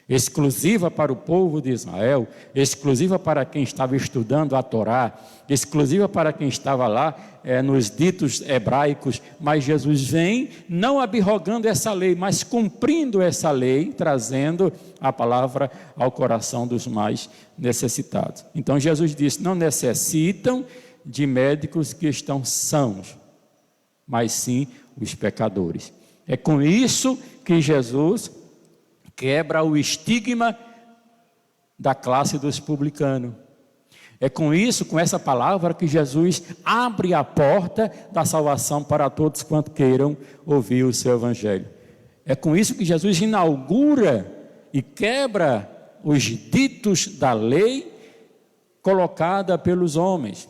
exclusiva para o povo de Israel, exclusiva para quem estava estudando a Torá, exclusiva para quem estava lá nos ditos hebraicos. Mas Jesus vem não abrogando essa lei, mas cumprindo essa lei, trazendo a palavra ao coração dos mais necessitados. Então Jesus disse: não necessitam de médicos que estão sãos, mas sim os pecadores. É com isso que Jesus quebra o estigma da classe dos publicanos. É com isso, com essa palavra, que Jesus abre a porta da salvação para todos quanto queiram ouvir o seu Evangelho. É com isso que Jesus inaugura e quebra os ditos da lei colocada pelos homens.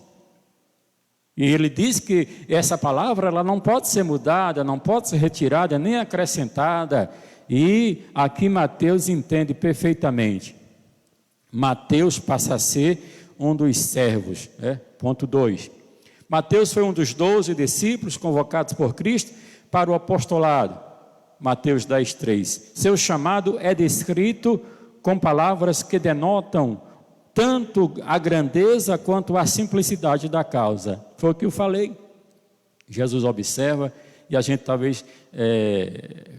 E ele diz que essa palavra ela não pode ser mudada, não pode ser retirada, nem acrescentada. E aqui Mateus entende perfeitamente. Mateus passa a ser um dos servos. Ponto 2. Mateus foi um dos 12 discípulos convocados por Cristo para o apostolado. Mateus 10:3. Seu chamado é descrito com palavras que denotam tanto a grandeza quanto a simplicidade da causa. Foi o que eu falei. Jesus observa, e a gente talvez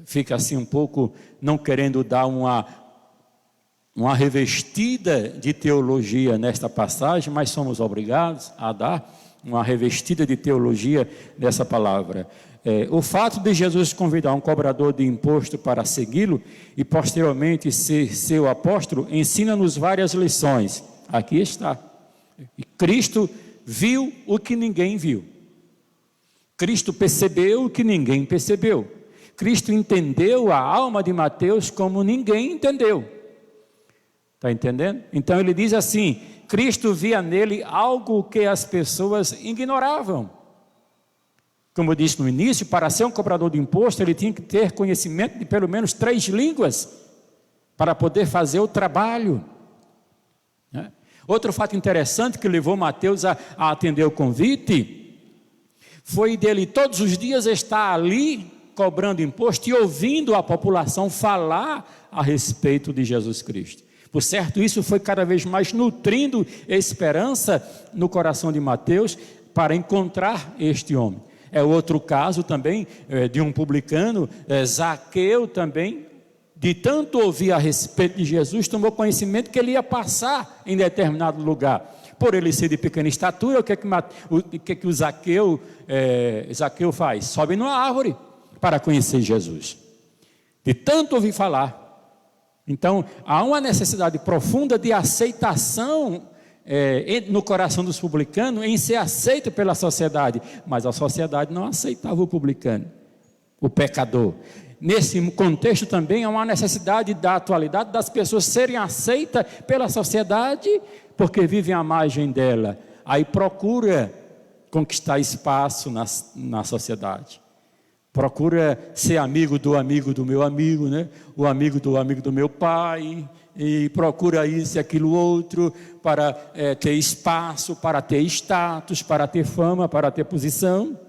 fica assim um pouco não querendo dar uma revestida de teologia nesta passagem, mas somos obrigados a dar uma revestida de teologia nessa palavra. O fato de Jesus convidar um cobrador de imposto para segui-lo e posteriormente ser seu apóstolo ensina-nos várias lições. Aqui está. E Cristo viu o que ninguém viu. Cristo percebeu o que ninguém percebeu. Cristo entendeu a alma de Mateus como ninguém entendeu. Está entendendo? Então ele diz assim: Cristo via nele algo que as pessoas ignoravam. Como eu disse no início, para ser um cobrador de imposto, ele tinha que ter conhecimento de pelo menos 3 línguas para poder fazer o trabalho. Outro fato interessante que levou Mateus a atender o convite foi dele todos os dias estar ali cobrando imposto e ouvindo a população falar a respeito de Jesus Cristo. Por certo, isso foi cada vez mais nutrindo esperança no coração de Mateus para encontrar este homem. É outro caso também de um publicano, Zaqueu também, de tanto ouvir a respeito de Jesus, tomou conhecimento que ele ia passar em determinado lugar. Por ele ser de pequena estatura, o que o Zaqueu faz? Sobe numa árvore para conhecer Jesus. De tanto ouvir falar. Então, há uma necessidade profunda de aceitação no coração dos publicanos, em ser aceito pela sociedade. Mas a sociedade não aceitava o publicano, o pecador. Nesse contexto também há uma necessidade da atualidade das pessoas serem aceitas pela sociedade, porque vivem à margem dela. Aí procura conquistar espaço na sociedade. Procura ser amigo do meu amigo, né? O amigo do meu pai, e procura isso e aquilo outro, para ter espaço, para ter status, para ter fama, para ter posição.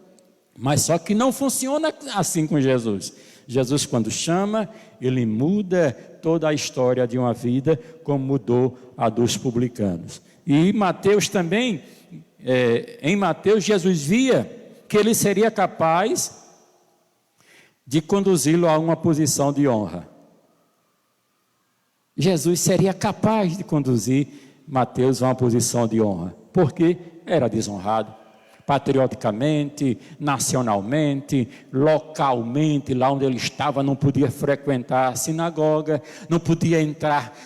Mas só que não funciona assim com Jesus. Jesus, quando chama, ele muda toda a história de uma vida, como mudou a dos publicanos. E Mateus também, em Mateus, Jesus via que ele seria capaz de conduzi-lo a uma posição de honra. Jesus seria capaz de conduzir Mateus a uma posição de honra, porque era desonrado. Patrioticamente, nacionalmente, localmente, lá onde ele estava, não podia frequentar a sinagoga, não podia entrar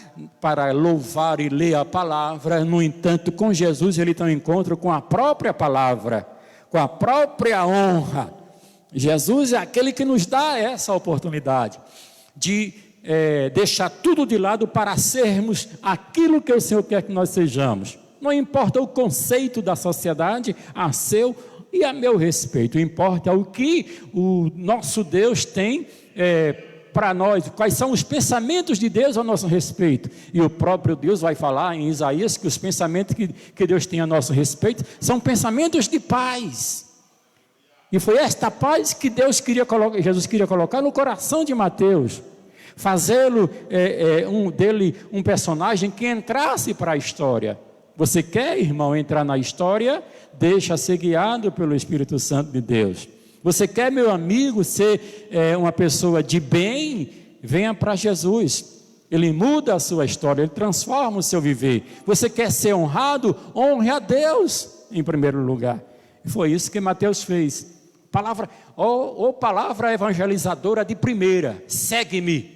para louvar e ler a palavra. No entanto, com Jesus ele tem um encontro com a própria palavra, com a própria honra. Jesus é aquele que nos dá essa oportunidade de deixar tudo de lado para sermos aquilo que o Senhor quer que nós sejamos. Não importa o conceito da sociedade a seu e a meu respeito, importa o que o nosso Deus tem para nós, quais são os pensamentos de Deus a nosso respeito. E o próprio Deus vai falar em Isaías que os pensamentos que Deus tem a nosso respeito são pensamentos de paz. E foi esta paz que Jesus queria colocar no coração de Mateus, fazê-lo dele um personagem que entrasse para a história. Você quer, irmão, entrar na história? Deixa ser guiado pelo Espírito Santo de Deus. Você quer, meu amigo, ser uma pessoa de bem? Venha para Jesus. Ele muda a sua história, ele transforma o seu viver. Você quer ser honrado? Honre a Deus em primeiro lugar. E foi isso que Mateus fez. Palavra evangelizadora de primeira: segue-me.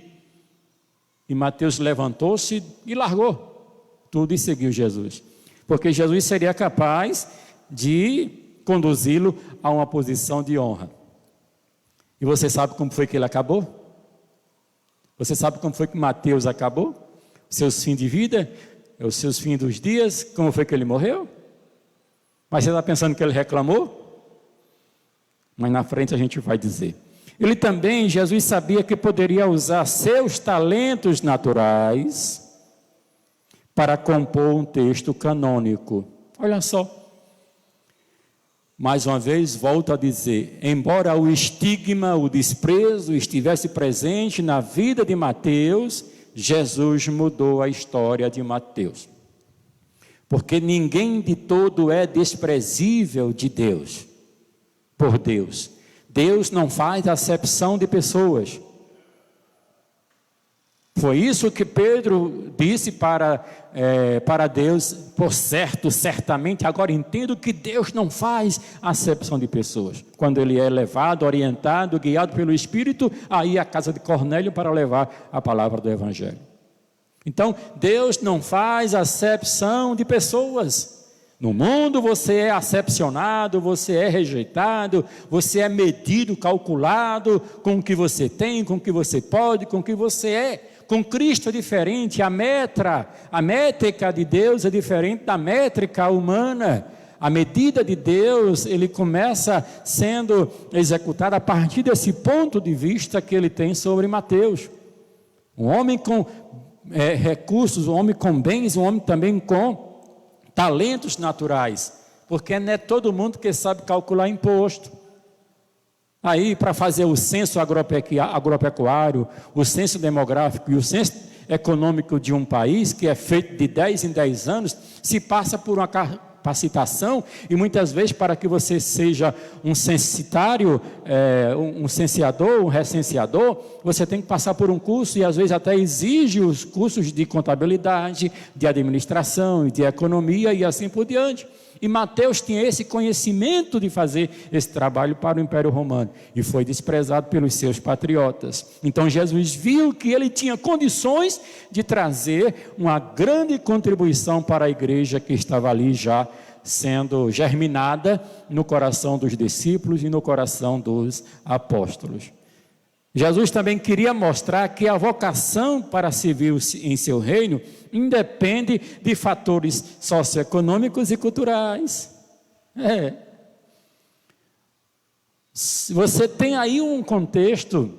E Mateus levantou-se e largou tudo e seguiu Jesus. Porque Jesus seria capaz de conduzi-lo a uma posição de honra. E você sabe como foi que ele acabou? Você sabe como foi que Mateus acabou? Seus fins de vida, os seus fins dos dias, como foi que ele morreu? Mas você está pensando que ele reclamou? Mas na frente a gente vai dizer. Ele também, Jesus sabia que poderia usar seus talentos naturais para compor um texto canônico. Olha só. Mais uma vez, volto a dizer, embora o estigma, o desprezo estivesse presente na vida de Mateus, Jesus mudou a história de Mateus. Porque ninguém de todo é desprezível de Deus, por Deus. Deus não faz acepção de pessoas. Foi isso que Pedro disse para Deus: por certo, certamente, agora entendo que Deus não faz acepção de pessoas. Quando ele é levado, orientado, guiado pelo Espírito, aí à casa de Cornélio para levar a palavra do Evangelho. Então, Deus não faz acepção de pessoas. No mundo você é acepcionado, você é rejeitado, você é medido, calculado com o que você tem, com o que você pode, com o que você é. Com Cristo é diferente, a métrica de Deus é diferente da métrica humana. A medida de Deus, ele começa sendo executada a partir desse ponto de vista que ele tem sobre Mateus. Um homem com recursos, um homem com bens, um homem também com talentos naturais, porque não é todo mundo que sabe calcular imposto. Aí, para fazer o censo agropecuário, o censo demográfico e o censo econômico de um país, que é feito de 10 em 10 anos, se passa por capacitação, e muitas vezes para que você seja um censitário, um censeador, um recenseador, você tem que passar por um curso, e às vezes até exige os cursos de contabilidade, de administração, de economia e assim por diante. E Mateus tinha esse conhecimento de fazer esse trabalho para o Império Romano e foi desprezado pelos seus patriotas. Então Jesus viu que ele tinha condições de trazer uma grande contribuição para a igreja que estava ali já sendo germinada no coração dos discípulos e no coração dos apóstolos. Jesus também queria mostrar que a vocação para servir em seu reino independe de fatores socioeconômicos e culturais. Você tem aí um contexto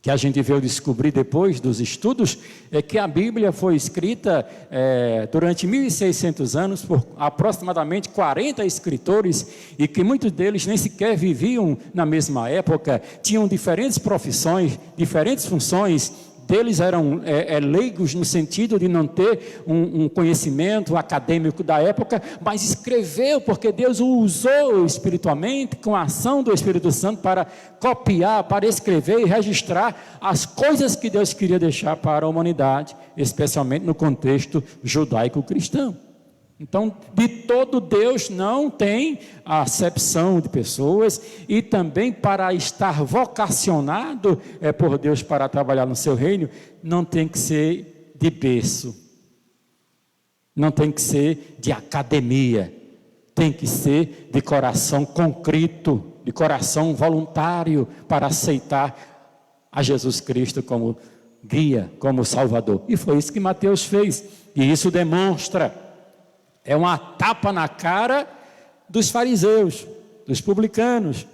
que a gente veio descobrir depois dos estudos, é que a Bíblia foi escrita durante 1.600 anos por aproximadamente 40 escritores, e que muitos deles nem sequer viviam na mesma época, tinham diferentes profissões, diferentes funções. Deles eram leigos no sentido de não ter um conhecimento acadêmico da época, mas escreveu porque Deus o usou espiritualmente, com a ação do Espírito Santo, para copiar, para escrever e registrar as coisas que Deus queria deixar para a humanidade, especialmente no contexto judaico-cristão. Então, de todo Deus não tem acepção de pessoas, e também para estar vocacionado por Deus para trabalhar no seu reino, não tem que ser de berço, não tem que ser de academia, tem que ser de coração contrito, de coração voluntário, para aceitar a Jesus Cristo como guia, como Salvador. E foi isso que Mateus fez, e isso demonstra, é uma tapa na cara dos fariseus, dos publicanos,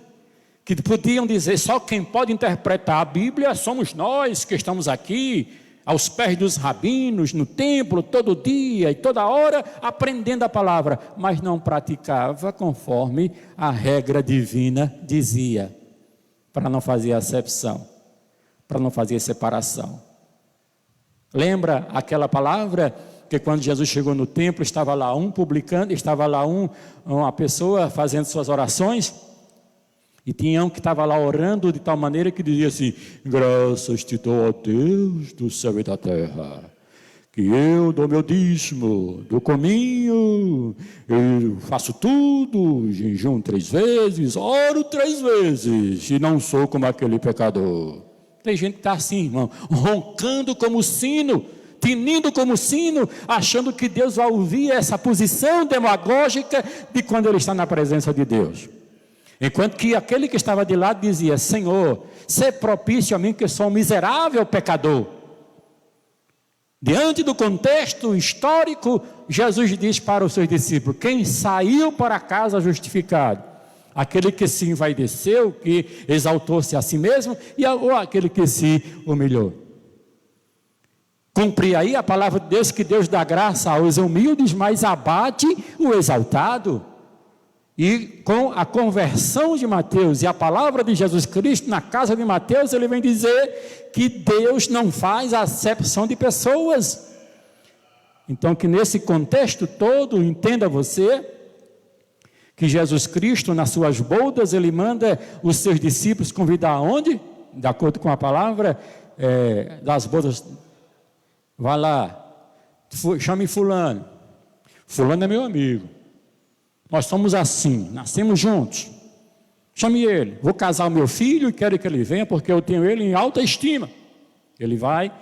que podiam dizer: só quem pode interpretar a Bíblia somos nós que estamos aqui, aos pés dos rabinos, no templo, todo dia e toda hora, aprendendo a palavra, mas não praticava conforme a regra divina dizia, para não fazer acepção, para não fazer separação. Lembra aquela palavra? Porque quando Jesus chegou no templo, estava lá um publicano, estava lá uma pessoa fazendo suas orações, e tinha um que estava lá orando de tal maneira que dizia assim: graças te dou, ó Deus do céu e da terra, que eu dou meu dízimo, do cominho, eu faço tudo, jejum 3 vezes, oro 3 vezes, e não sou como aquele pecador. Tem gente que está assim, irmão, roncando como sino, tinindo como sino, achando que Deus vai ouvir essa posição demagógica de quando ele está na presença de Deus. Enquanto que aquele que estava de lado dizia: Senhor, sê propício a mim, que sou um miserável pecador. Diante do contexto histórico, Jesus diz para os seus discípulos: quem saiu para casa justificado? Aquele que se envaideceu, que exaltou-se a si mesmo, ou aquele que se humilhou? Cumprir aí a palavra de Deus, que Deus dá graça aos humildes, mas abate o exaltado. E com a conversão de Mateus e a palavra de Jesus Cristo na casa de Mateus, ele vem dizer que Deus não faz acepção de pessoas. Então, que nesse contexto todo, entenda você que Jesus Cristo, nas suas bodas, ele manda os seus discípulos convidar aonde? De acordo com a palavra das bodas. Vai lá, chame fulano. Fulano é meu amigo. Nós somos assim, nascemos juntos. Chame ele. Vou casar o meu filho e quero que ele venha porque eu tenho ele em alta estima. Ele vai,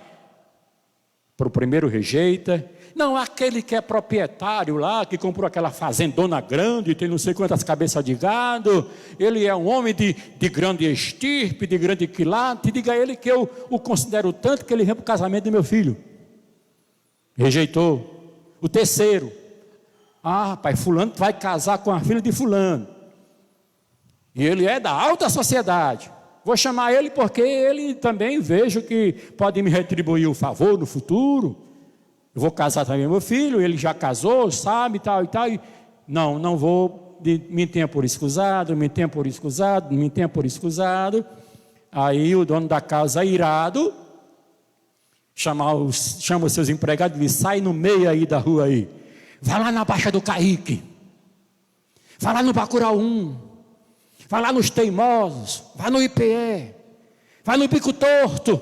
para o primeiro rejeita. Não, aquele que é proprietário lá, que comprou aquela fazendona grande, tem não sei quantas cabeças de gado, ele é um homem de grande estirpe, de grande quilate, diga a ele que eu o considero tanto que ele vem para o casamento do meu filho. Rejeitou. O terceiro: pai, fulano vai casar com a filha de fulano, e ele é da alta sociedade, vou chamar ele porque ele também vejo que pode me retribuir o favor no futuro. Eu vou casar também meu filho, ele já casou, sabe, tal e tal. Não vou, me tenha por escusado, me tenha por escusado, me tenha por escusado. Aí o dono da casa, irado, chama os seus empregados e diz: sai no meio aí da rua aí, vai lá na Baixa do Caíque, Vai lá no Bacurau 1, vai lá nos Teimosos, vai no IPE, vai no Bico Torto,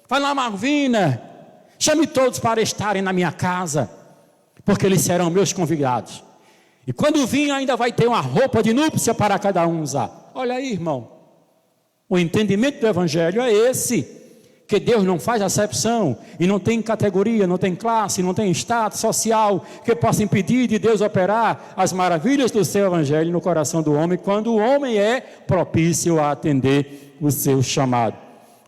vai na Malvina, chame todos para estarem na minha casa, porque eles serão meus convidados. E quando vir ainda vai ter uma roupa de núpcia para cada um usar. Olha aí, irmão, o entendimento do Evangelho é esse, que Deus não faz acepção, e não tem categoria, não tem classe, não tem status social, que possa impedir de Deus operar as maravilhas do seu Evangelho no coração do homem, quando o homem é propício a atender o seu chamado.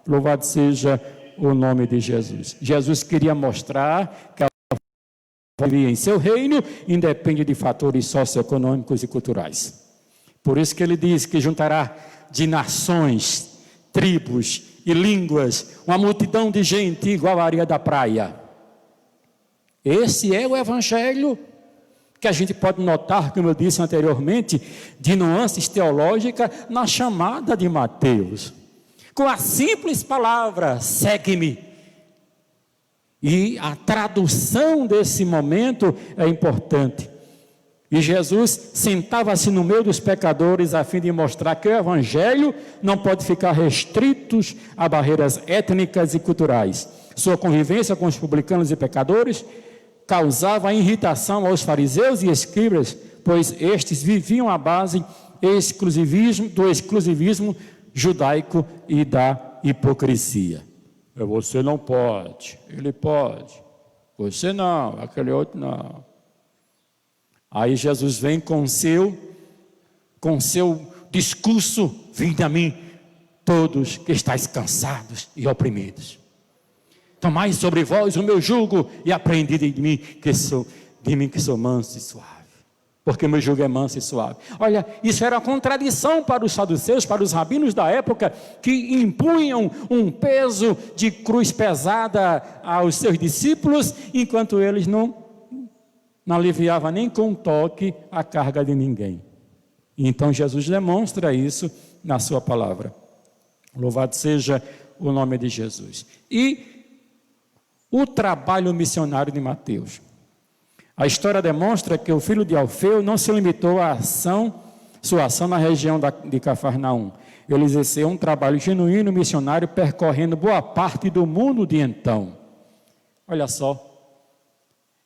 Louvado seja o nome de Jesus. Jesus queria mostrar que a vida em seu reino independe de fatores socioeconômicos e culturais. Por isso que ele diz que juntará de nações, tribos e línguas, uma multidão de gente igual a areia da praia. Esse é o Evangelho que a gente pode notar, como eu disse anteriormente, de nuances teológicas na chamada de Mateus. Com a simples palavra, segue-me. E a tradução desse momento é importante. E Jesus sentava-se no meio dos pecadores a fim de mostrar que o Evangelho não pode ficar restrito a barreiras étnicas e culturais. Sua convivência com os publicanos e pecadores causava irritação aos fariseus e escribas, pois estes viviam à base do exclusivismo judaico e da hipocrisia. Você não pode, ele pode, você não, aquele outro não. Aí Jesus vem com seu discurso: vinde a mim, todos que estáis cansados e oprimidos. Tomai sobre vós o meu jugo e aprendi de mim que sou manso e suave. Porque o meu jugo é manso e suave. Olha, isso era uma contradição para os saduceus, para os rabinos da época, que impunham um peso de cruz pesada aos seus discípulos, enquanto eles não aliviava nem com um toque a carga de ninguém. Então Jesus demonstra isso na sua palavra. Louvado seja o nome de Jesus. E o trabalho missionário de Mateus. A história demonstra que o filho de Alfeu não se limitou à sua ação na região de Cafarnaum. Ele exerceu um trabalho genuíno missionário percorrendo boa parte do mundo de então. Olha só.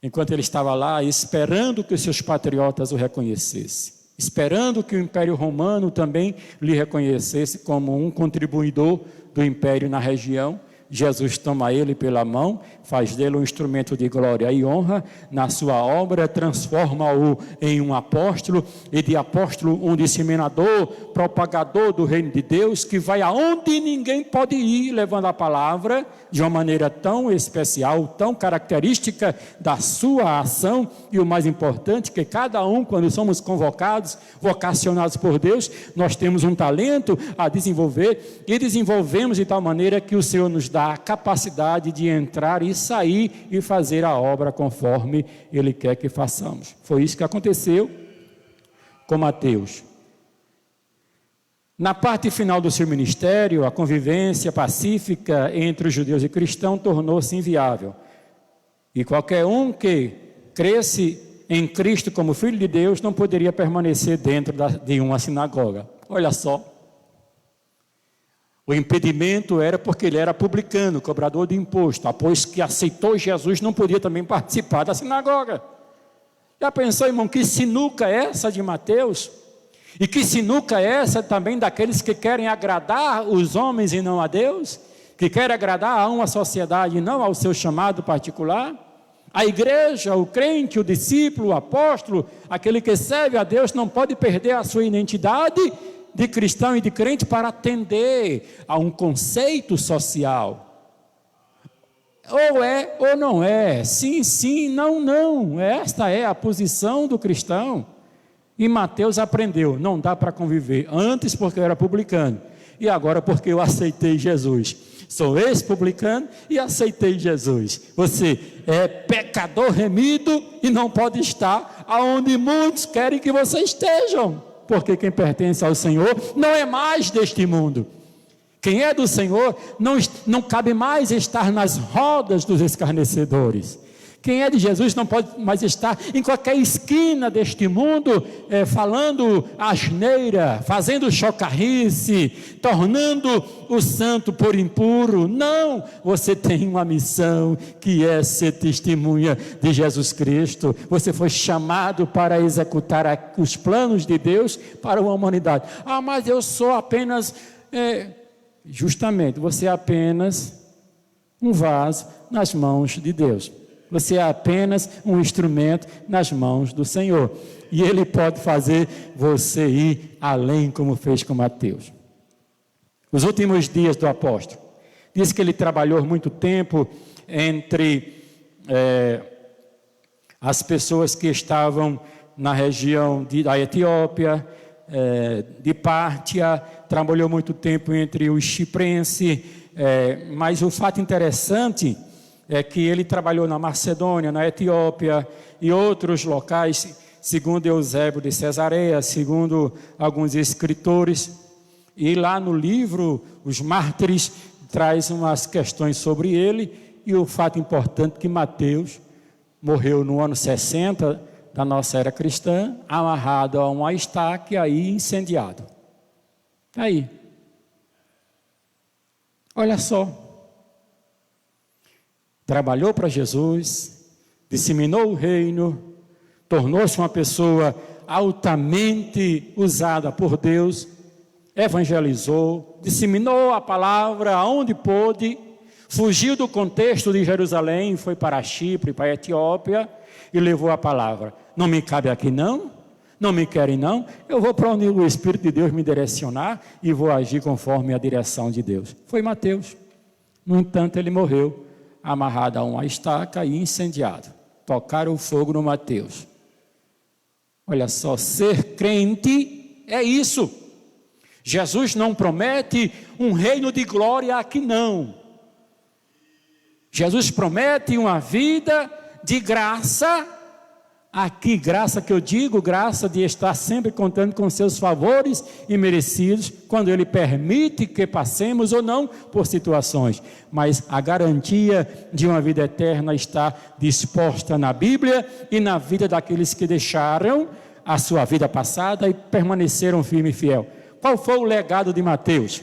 Enquanto ele estava lá, esperando que os seus patriotas o reconhecessem, esperando que o Império Romano também lhe reconhecesse como um contribuidor do Império na região, Jesus toma ele pela mão, faz dele um instrumento de glória e honra na sua obra, transforma-o em um apóstolo, e de apóstolo um disseminador, propagador do reino de Deus, que vai aonde ninguém pode ir, levando a palavra de uma maneira tão especial, tão característica da sua ação. E o mais importante, que cada um, quando somos convocados, vocacionados por Deus, nós temos um talento a desenvolver, e desenvolvemos de tal maneira que o Senhor nos dá a capacidade de entrar e sair e fazer a obra conforme Ele quer que façamos. Foi isso que aconteceu com Mateus. Na parte final do seu ministério, a convivência pacífica entre os judeus e cristãos tornou-se inviável. E qualquer um que cresce em Cristo como filho de Deus não poderia permanecer dentro de uma sinagoga. Olha só. O impedimento era porque ele era publicano, cobrador de imposto. Após que aceitou Jesus, não podia também participar da sinagoga. Já pensou, irmão, que sinuca é essa de Mateus? E que sinuca é essa também daqueles que querem agradar os homens e não a Deus? Que querem agradar a uma sociedade e não ao seu chamado particular? A igreja, o crente, o discípulo, o apóstolo, aquele que serve a Deus, não pode perder a sua identidade de cristão e de crente para atender a um conceito social. Ou é ou não é, sim, sim, não, não. Esta é a posição do cristão. E Mateus aprendeu, não dá para conviver. Antes porque eu era publicano, e agora porque eu aceitei Jesus. Sou ex-publicano e aceitei Jesus. Você é pecador remido e não pode estar aonde muitos querem que você estejam. Porque quem pertence ao Senhor não é mais deste mundo. Quem é do Senhor não cabe mais estar nas rodas dos escarnecedores. Quem é de Jesus não pode mais estar em qualquer esquina deste mundo falando asneira, fazendo chocarrice, tornando o santo por impuro. Não, você tem uma missão que é ser testemunha de Jesus Cristo. Você foi chamado para executar os planos de Deus para a humanidade. Ah, mas eu sou apenas... Justamente, você é apenas um vaso nas mãos de Deus. Você é apenas um instrumento nas mãos do Senhor. E Ele pode fazer você ir além, como fez com Mateus. Os últimos dias do apóstolo. Diz que ele trabalhou muito tempo entre as pessoas que estavam na região da Etiópia, de Pártia, trabalhou muito tempo entre os chiprenses, mas o fato interessante é que ele trabalhou na Macedônia, na Etiópia e outros locais, segundo Eusébio de Cesareia, segundo alguns escritores. E lá no livro, Os Mártires, traz umas questões sobre ele, e o fato importante que Mateus morreu no ano 60 da nossa era cristã, amarrado a uma estaca e aí incendiado. Aí. Olha só. Trabalhou para Jesus, disseminou o reino, tornou-se uma pessoa altamente usada por Deus, evangelizou, disseminou a palavra aonde pôde, fugiu do contexto de Jerusalém, foi para Chipre, para a Etiópia e levou a palavra. Não me cabe aqui não me querem não, eu vou para onde o Espírito de Deus me direcionar e vou agir conforme a direção de Deus. Foi Mateus. No entanto, ele morreu amarrado a uma estaca e incendiado. Tocaram o fogo no Mateus. Olha só, ser crente é isso. Jesus não promete um reino de glória aqui não. Jesus promete uma vida de graça, aqui graça que eu digo, graça de estar sempre contando com seus favores imerecidos, quando Ele permite que passemos ou não por situações, mas a garantia de uma vida eterna está disposta na Bíblia e na vida daqueles que deixaram a sua vida passada e permaneceram firme e fiel. Qual foi o legado de Mateus?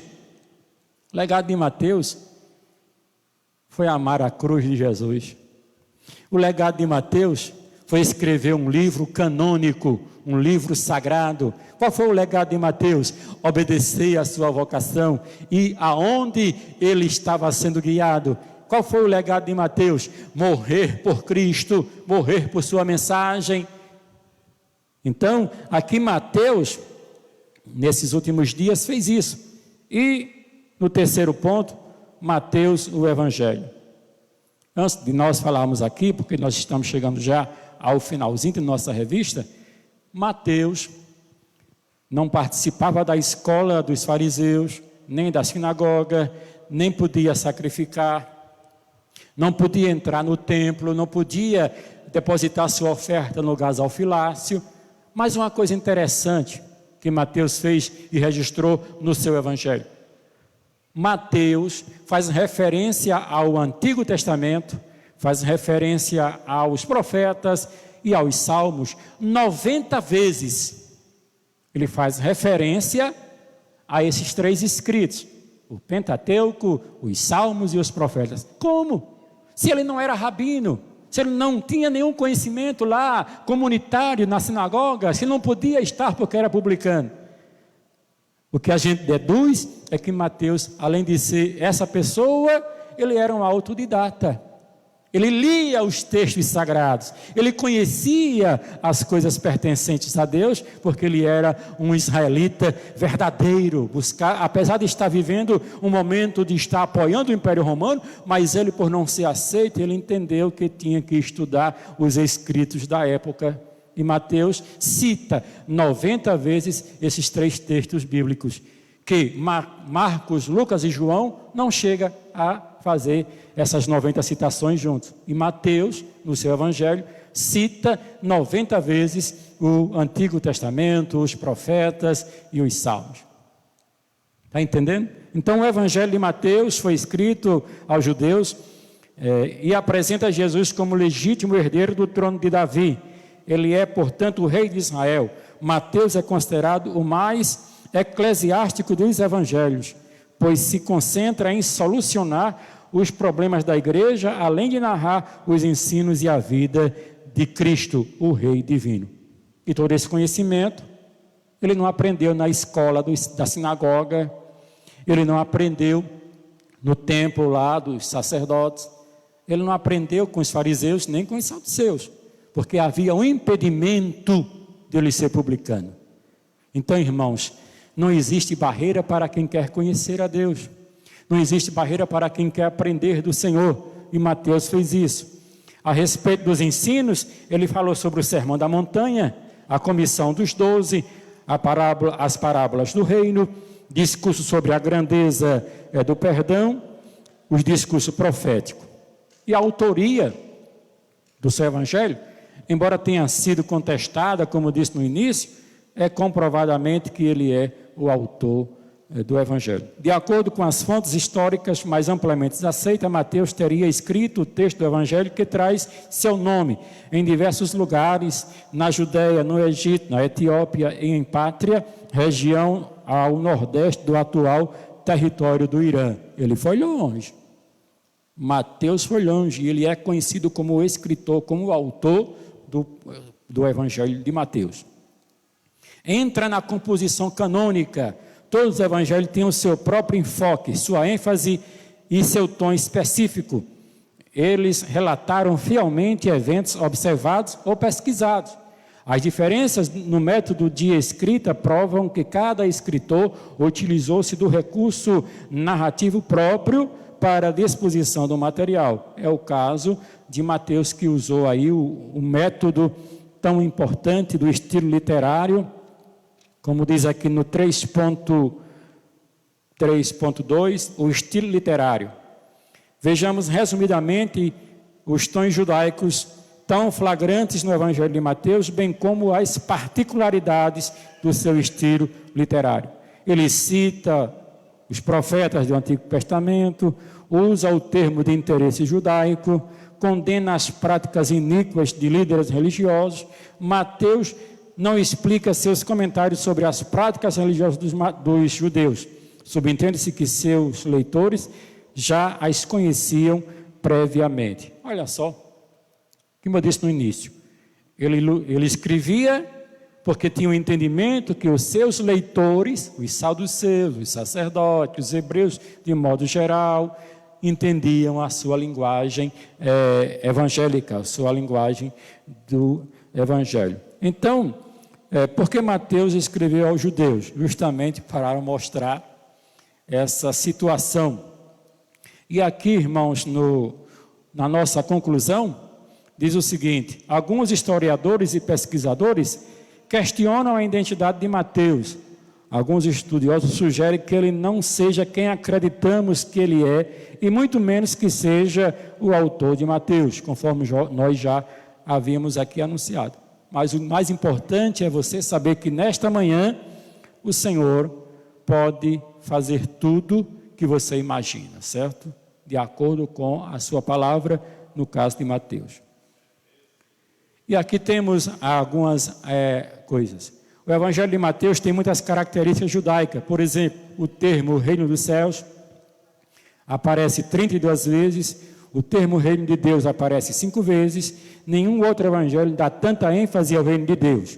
O legado de Mateus foi amar a cruz de Jesus. O legado de Mateus foi escrever um livro canônico, um livro sagrado. Qual foi o legado de Mateus? Obedecer à sua vocação e aonde ele estava sendo guiado. Qual foi o legado de Mateus? Morrer por Cristo, morrer por sua mensagem. Então, aqui Mateus, nesses últimos dias, fez isso. E, no terceiro ponto, Mateus, o Evangelho. Antes de nós falarmos aqui, porque nós estamos chegando já ao finalzinho de nossa revista, Mateus não participava da escola dos fariseus, nem da sinagoga, nem podia sacrificar, não podia entrar no templo, não podia depositar sua oferta no gasofilácio. Mas uma coisa interessante que Mateus fez e registrou no seu Evangelho. Mateus faz referência ao Antigo Testamento, faz referência aos profetas e aos salmos 90 vezes. Ele faz referência a esses três escritos, o Pentateuco, os salmos e os profetas. Como? Se ele não era rabino, se ele não tinha nenhum conhecimento lá comunitário na sinagoga, se não podia estar porque era publicano. O que a gente deduz é que Mateus, além de ser essa pessoa, ele era um autodidata. Ele lia os textos sagrados, ele conhecia as coisas pertencentes a Deus, porque ele era um israelita verdadeiro, apesar de estar vivendo um momento de estar apoiando o Império Romano, mas ele, por não ser aceito, ele entendeu que tinha que estudar os escritos da época. E Mateus cita 90 vezes esses três textos bíblicos, que Marcos, Lucas e João não chega a fazer essas 90 citações juntos. E Mateus, no seu Evangelho, cita 90 vezes o Antigo Testamento, os profetas e os salmos. Está entendendo? Então o Evangelho de Mateus foi escrito aos judeus e apresenta Jesus como legítimo herdeiro do trono de Davi. Ele é, portanto, o rei de Israel. Mateus é considerado o mais eclesiástico dos evangelhos, pois se concentra em solucionar os problemas da igreja, além de narrar os ensinos e a vida de Cristo, o Rei divino. E todo esse conhecimento, ele não aprendeu na escola da sinagoga, ele não aprendeu no templo lá dos sacerdotes, ele não aprendeu com os fariseus, nem com os saduceus, porque havia um impedimento de ele ser publicano. Então, irmãos, não existe barreira para quem quer conhecer a Deus. Não existe barreira para quem quer aprender do Senhor. E Mateus fez isso. A respeito dos ensinos, ele falou sobre o Sermão da Montanha, a comissão dos 12, as parábolas do reino, discurso sobre a grandeza do perdão, os discursos proféticos. E a autoria do seu evangelho, embora tenha sido contestada, como disse no início, é comprovadamente que ele é o autor do Evangelho. De acordo com as fontes históricas mais amplamente aceitas, Mateus teria escrito o texto do Evangelho que traz seu nome em diversos lugares, na Judéia, no Egito, na Etiópia e em Pátria, região ao nordeste do atual território do Irã. Ele foi longe. Mateus foi longe e ele é conhecido como o escritor, como o autor do Evangelho de Mateus. Entra na composição canônica. Todos os evangelhos têm o seu próprio enfoque, sua ênfase e seu tom específico. Eles relataram fielmente eventos observados ou pesquisados. As diferenças no método de escrita provam que cada escritor utilizou-se do recurso narrativo próprio para a disposição do material. É o caso de Mateus, que usou aí o método tão importante do estilo literário, como diz aqui no 3.2, o estilo literário. Vejamos resumidamente os tons judaicos tão flagrantes no Evangelho de Mateus, bem como as particularidades do seu estilo literário. Ele cita os profetas do Antigo Testamento, usa o termo de interesse judaico, condena as práticas iníquas de líderes religiosos. Mateus não explica seus comentários sobre as práticas religiosas dos judeus. Subentende-se que seus leitores já as conheciam previamente. Olha só, como eu disse no início, ele escrevia porque tinha um entendimento que os seus leitores, os saduceus, os sacerdotes, os hebreus, de modo geral, entendiam a sua linguagem evangélica, a sua linguagem do evangelho. Então, por que Mateus escreveu aos judeus? Justamente para mostrar essa situação. E aqui, irmãos, na nossa conclusão, diz o seguinte: alguns historiadores e pesquisadores questionam a identidade de Mateus. Alguns estudiosos sugerem que ele não seja quem acreditamos que ele é, e muito menos que seja o autor de Mateus, conforme nós já havíamos aqui anunciado. Mas o mais importante é você saber que nesta manhã o Senhor pode fazer tudo que você imagina, certo? De acordo com a sua palavra, no caso de Mateus. E aqui temos algumas coisas. O Evangelho de Mateus tem muitas características judaicas. Por exemplo, o termo reino dos céus aparece 32 vezes, o termo reino de Deus aparece 5 vezes, nenhum outro evangelho dá tanta ênfase ao reino de Deus.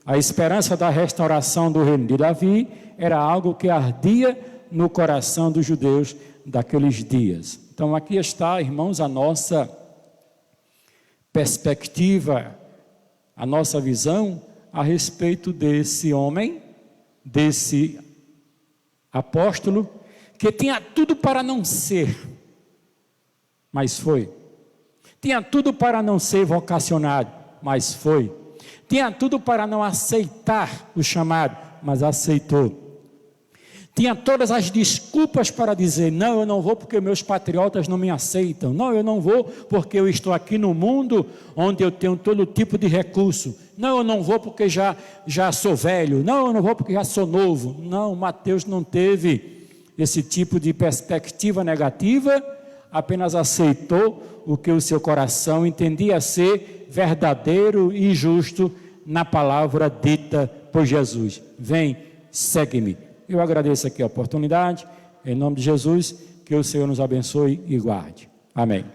A esperança da restauração do reino de Davi era algo que ardia no coração dos judeus daqueles dias. Então aqui está, irmãos, a nossa perspectiva, a nossa visão a respeito desse homem, desse apóstolo, que tinha tudo para não ser, mas foi. Tinha tudo para não ser vocacionado, mas foi. Tinha tudo para não aceitar o chamado, mas aceitou. Tinha todas as desculpas para dizer: não, eu não vou porque meus patriotas não me aceitam. Não, eu não vou porque eu estou aqui no mundo onde eu tenho todo tipo de recurso. Não, eu não vou porque já sou velho. Não, eu não vou porque já sou novo. Não, Mateus não teve esse tipo de perspectiva negativa apenas aceitou o que o seu coração entendia ser verdadeiro e justo na palavra dita por Jesus. Vem, segue-me. Eu agradeço aqui a oportunidade, em nome de Jesus, que o Senhor nos abençoe e guarde. Amém.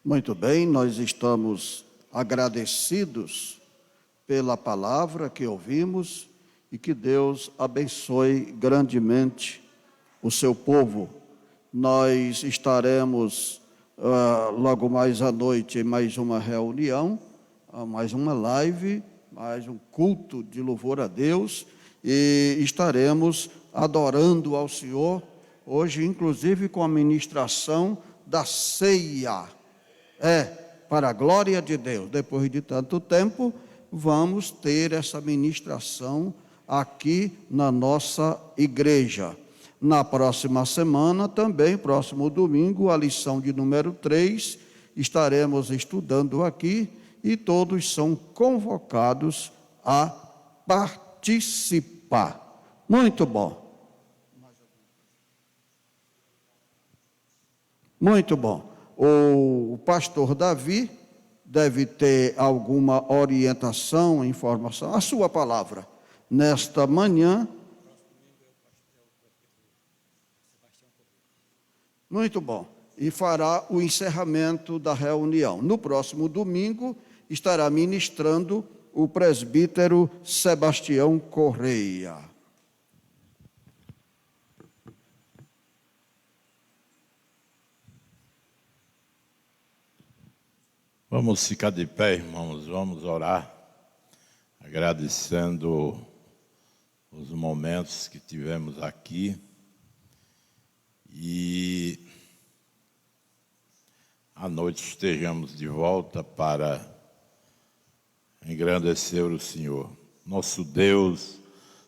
Muito bem, nós estamos agradecidos pela palavra que ouvimos e que Deus abençoe grandemente o seu povo. Nós estaremos logo mais à noite em mais uma reunião, mais uma live, mais um culto de louvor a Deus, e estaremos adorando ao Senhor, hoje inclusive com a ministração da ceia. Para a glória de Deus, depois de tanto tempo, vamos ter essa ministração aqui na nossa igreja. Na próxima semana, também, próximo domingo, a lição de número 3, estaremos estudando aqui e todos são convocados a participar. Muito bom. Muito bom. O pastor Davi deve ter alguma orientação, informação, a sua palavra, nesta manhã. Muito bom. E fará o encerramento da reunião. No próximo domingo, estará ministrando o presbítero Sebastião Correia. Vamos ficar de pé, irmãos, vamos orar, agradecendo os momentos que tivemos aqui e à noite estejamos de volta para engrandecer o Senhor. Nosso Deus,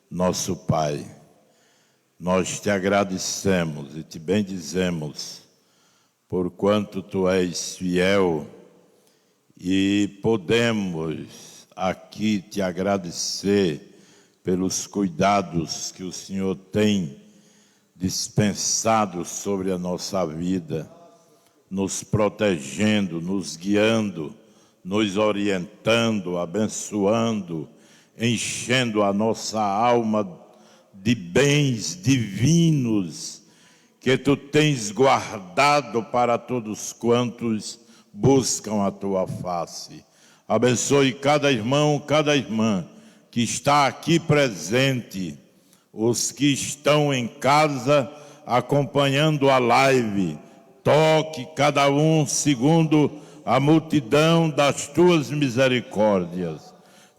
nosso Pai, nós te agradecemos e te bendizemos por quanto tu és fiel e podemos aqui te agradecer pelos cuidados que o Senhor tem dispensado sobre a nossa vida, nos protegendo, nos guiando, nos orientando, abençoando, enchendo a nossa alma de bens divinos que tu tens guardado para todos quantos buscam a tua face. Abençoe cada irmão, cada irmã que está aqui presente, os que estão em casa acompanhando a live. Toque cada um segundo a multidão das tuas misericórdias.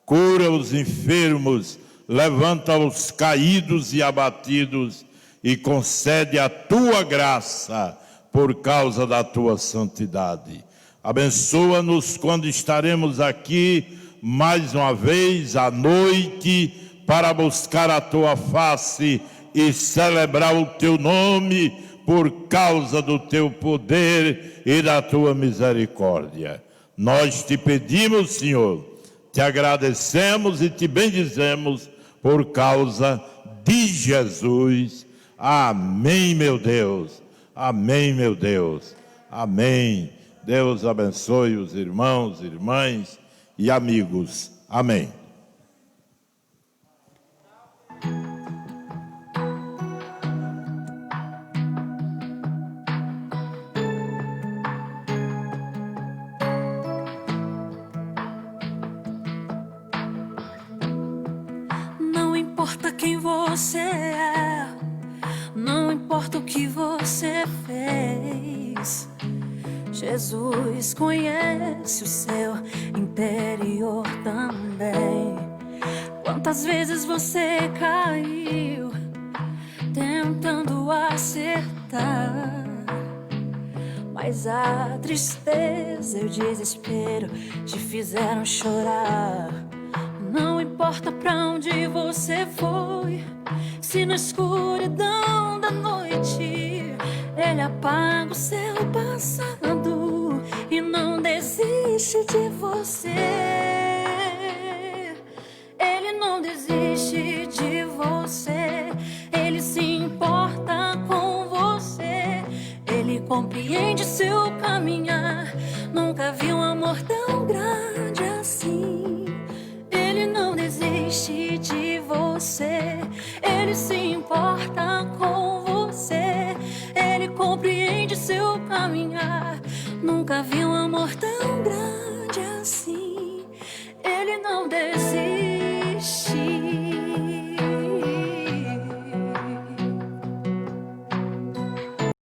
Cura os enfermos, levanta os caídos e abatidos e concede a tua graça por causa da tua santidade. Abençoa-nos quando estaremos aqui mais uma vez à noite para buscar a tua face e celebrar o teu nome por causa do teu poder e da tua misericórdia. Nós te pedimos, Senhor, te agradecemos e te bendizemos por causa de Jesus. Amém, meu Deus. Amém, meu Deus. Amém. Deus abençoe os irmãos, irmãs e amigos. Amém. Não importa quem você é, não importa o que você fez, Jesus conhece o seu interior também. Quantas vezes você caiu tentando acertar, mas a tristeza e o desespero te fizeram chorar. Não importa pra onde você foi, se na escuridão da noite Ele apaga o seu passado e não desiste de você. Ele não desiste de você. compreende seu caminhar. Nunca vi um amor tão grande assim. Ele não desiste de você, ele se importa com você, ele compreende seu caminhar. Nunca vi um amor tão grande assim. Ele não desiste.